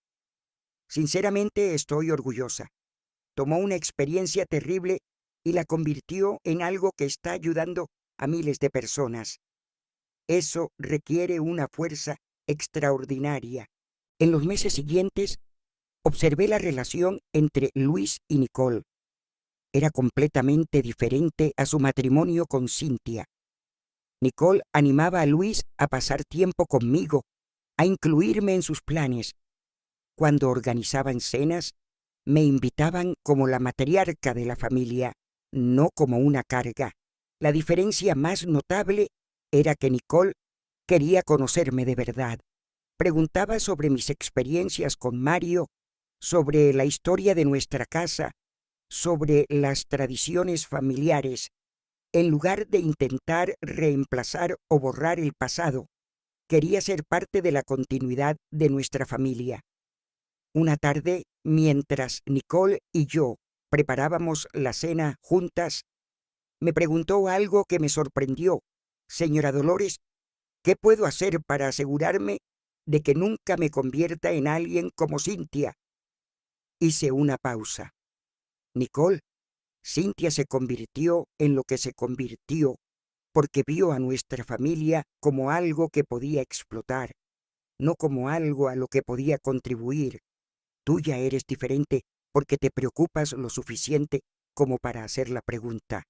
«Sinceramente estoy orgullosa. Tomó una experiencia terrible y la convirtió en algo que está ayudando a miles de personas. Eso requiere una fuerza extraordinaria». En los meses siguientes, observé la relación entre Luis y Nicole. Era completamente diferente a su matrimonio con Cynthia. Nicole animaba a Luis a pasar tiempo conmigo, a incluirme en sus planes. Cuando organizaban cenas, me invitaban como la matriarca de la familia, no como una carga. La diferencia más notable era que Nicole quería conocerme de verdad. Preguntaba sobre mis experiencias con Mario, sobre la historia de nuestra casa, sobre las tradiciones familiares. En lugar de intentar reemplazar o borrar el pasado, quería ser parte de la continuidad de nuestra familia. Una tarde, mientras Nicole y yo preparábamos la cena juntas, me preguntó algo que me sorprendió. «Señora Dolores, ¿qué puedo hacer para asegurarme de que nunca me convierta en alguien como Cynthia?» Hice una pausa. «Nicole, Cynthia se convirtió en lo que se convirtió porque vio a nuestra familia como algo que podía explotar, no como algo a lo que podía contribuir. Tú ya eres diferente porque te preocupas lo suficiente como para hacer la pregunta.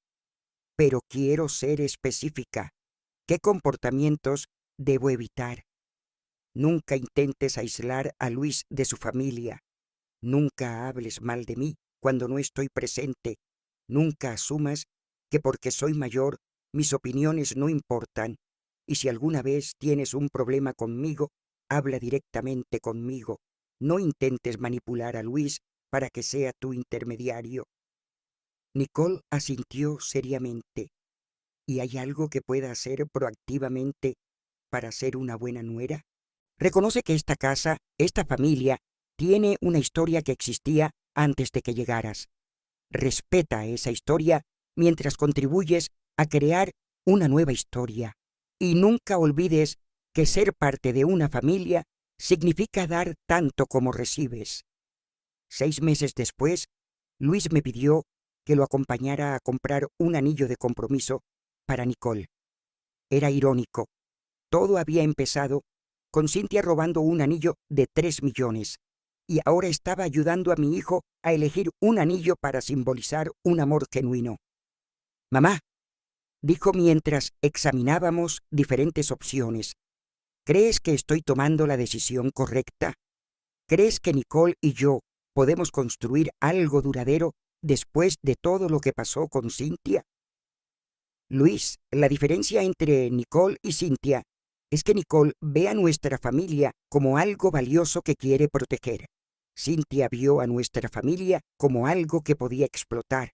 Pero quiero ser específica. ¿Qué comportamientos debo evitar? Nunca intentes aislar a Luis de su familia. Nunca hables mal de mí cuando no estoy presente. Nunca asumas que porque soy mayor, mis opiniones no importan. Y si alguna vez tienes un problema conmigo, habla directamente conmigo. No intentes manipular a Luis para que sea tu intermediario». Nicole asintió seriamente. «¿Y hay algo que pueda hacer proactivamente para ser una buena nuera? Reconoce que esta casa, esta familia, tiene una historia que existía antes de que llegaras. Respeta esa historia mientras contribuyes a crear una nueva historia. Y nunca olvides que ser parte de una familia significa dar tanto como recibes. 6 meses después, Luis me pidió que lo acompañara a comprar un anillo de compromiso para Nicole. Era irónico. Todo había empezado con Cynthia robando un anillo de 3 millones, y ahora estaba ayudando a mi hijo a elegir un anillo para simbolizar un amor genuino. Mamá, dijo mientras examinábamos diferentes opciones, ¿crees que estoy tomando la decisión correcta? ¿Crees que Nicole y yo podemos construir algo duradero después de todo lo que pasó con Cynthia? Luis, la diferencia entre Nicole y Cynthia es que Nicole ve a nuestra familia como algo valioso que quiere proteger. Cynthia vio a nuestra familia como algo que podía explotar.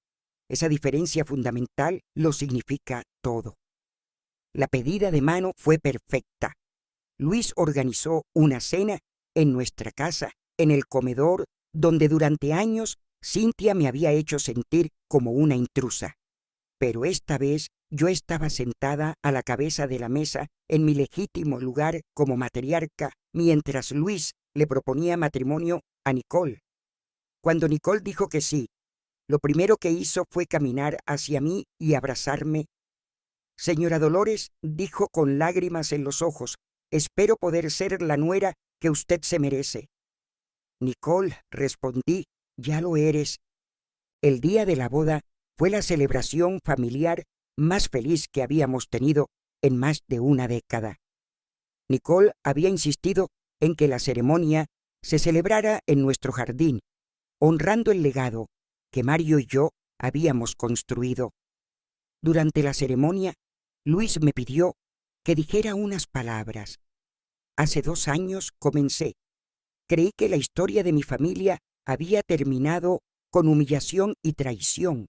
Esa diferencia fundamental lo significa todo. La pedida de mano fue perfecta. Luis organizó una cena en nuestra casa, en el comedor, donde durante años Cynthia me había hecho sentir como una intrusa. Pero esta vez yo estaba sentada a la cabeza de la mesa en mi legítimo lugar como matriarca, mientras Luis le proponía matrimonio a Nicole. Cuando Nicole dijo que sí, lo primero que hizo fue caminar hacia mí y abrazarme. Señora Dolores, dijo con lágrimas en los ojos, espero poder ser la nuera que usted se merece. Nicole, respondí, ya lo eres. El día de la boda fue la celebración familiar más feliz que habíamos tenido en más de una década. Nicole había insistido en que la ceremonia se celebrara en nuestro jardín, honrando el legado que Mario y yo habíamos construido. Durante la ceremonia, Luis me pidió que dijera unas palabras. Hace 2 años comencé. Creí que la historia de mi familia había terminado con humillación y traición,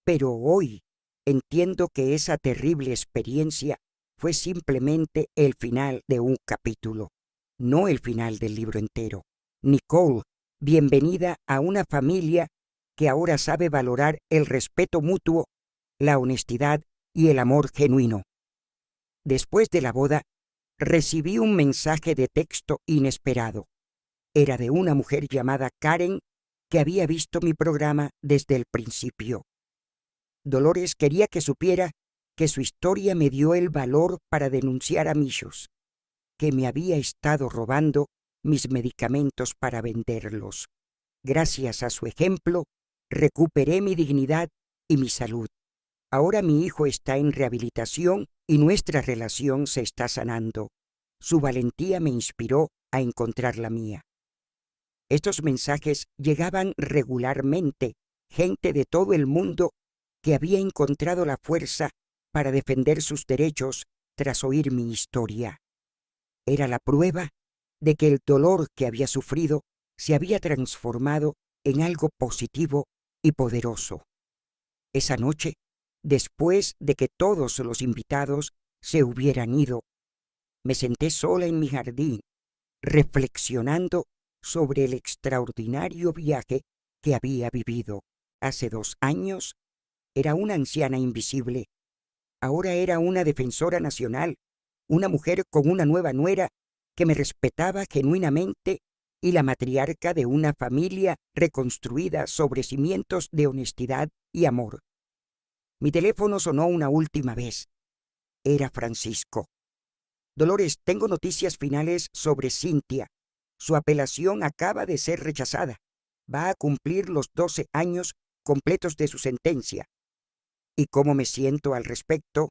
pero hoy entiendo que esa terrible experiencia fue simplemente el final de un capítulo, no el final del libro entero. Nicole, bienvenida a una familia que ahora sabe valorar el respeto mutuo, la honestidad y el amor genuino. Después de la boda, recibí un mensaje de texto inesperado. Era de una mujer llamada Karen que había visto mi programa desde el principio. Dolores quería que supiera que su historia me dio el valor para denunciar a Michos, que me había estado robando mis medicamentos para venderlos. Gracias a su ejemplo, recuperé mi dignidad y mi salud. Ahora mi hijo está en rehabilitación y nuestra relación se está sanando. Su valentía me inspiró a encontrar la mía. Estos mensajes llegaban regularmente, gente de todo el mundo que había encontrado la fuerza para defender sus derechos tras oír mi historia. Era la prueba de que el dolor que había sufrido se había transformado en algo positivo y poderoso. Esa noche, después de que todos los invitados se hubieran ido, me senté sola en mi jardín, reflexionando sobre el extraordinario viaje que había vivido. Hace 2 años era una anciana invisible. Ahora era una defensora nacional, una mujer con una nueva nuera que me respetaba genuinamente y la matriarca de una familia reconstruida sobre cimientos de honestidad y amor. Mi teléfono sonó una última vez. Era Francisco. Dolores, tengo noticias finales sobre Cynthia. Su apelación acaba de ser rechazada. Va a cumplir los 12 años completos de su sentencia. ¿Y cómo me siento al respecto?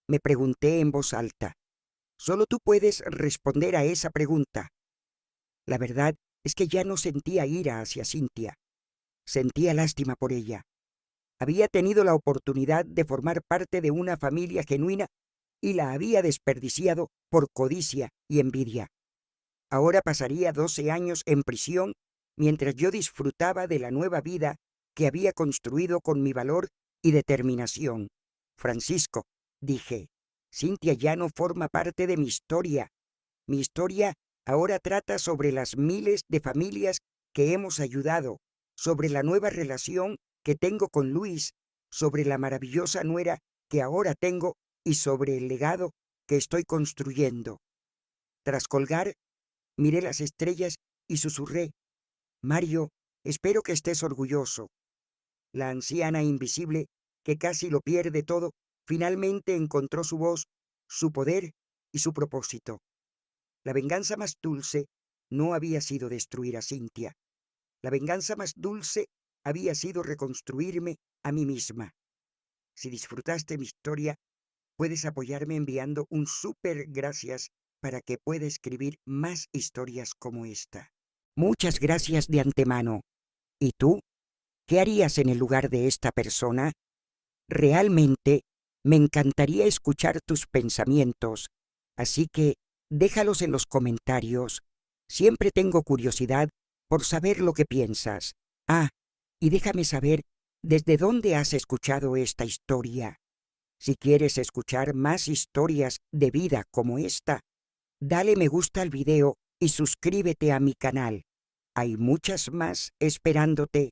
Me pregunté en voz alta. Solo tú puedes responder a esa pregunta. La verdad es que ya no sentía ira hacia Cynthia. Sentía lástima por ella. Había tenido la oportunidad de formar parte de una familia genuina y la había desperdiciado por codicia y envidia. Ahora pasaría 12 años en prisión mientras yo disfrutaba de la nueva vida que había construido con mi valor y determinación. Francisco, dije, Cintia ya no forma parte de mi historia. Mi historia ahora trata sobre las miles de familias que hemos ayudado, sobre la nueva relación que tengo con Luis, sobre la maravillosa nuera que ahora tengo y sobre el legado que estoy construyendo. Tras colgar, miré las estrellas y susurré: Mario, espero que estés orgulloso. La anciana invisible, que casi lo pierde todo, finalmente encontró su voz, su poder y su propósito. La venganza más dulce no había sido destruir a Cintia. La venganza más dulce había sido reconstruirme a mí misma. Si disfrutaste mi historia, puedes apoyarme enviando un súper gracias para que pueda escribir más historias como esta. Muchas gracias de antemano. ¿Y tú? ¿Qué harías en el lugar de esta persona? Realmente me encantaría escuchar tus pensamientos, así que déjalos en los comentarios. Siempre tengo curiosidad por saber lo que piensas. Ah, y déjame saber desde dónde has escuchado esta historia. Si quieres escuchar más historias de vida como esta, dale me gusta al video y suscríbete a mi canal. Hay muchas más esperándote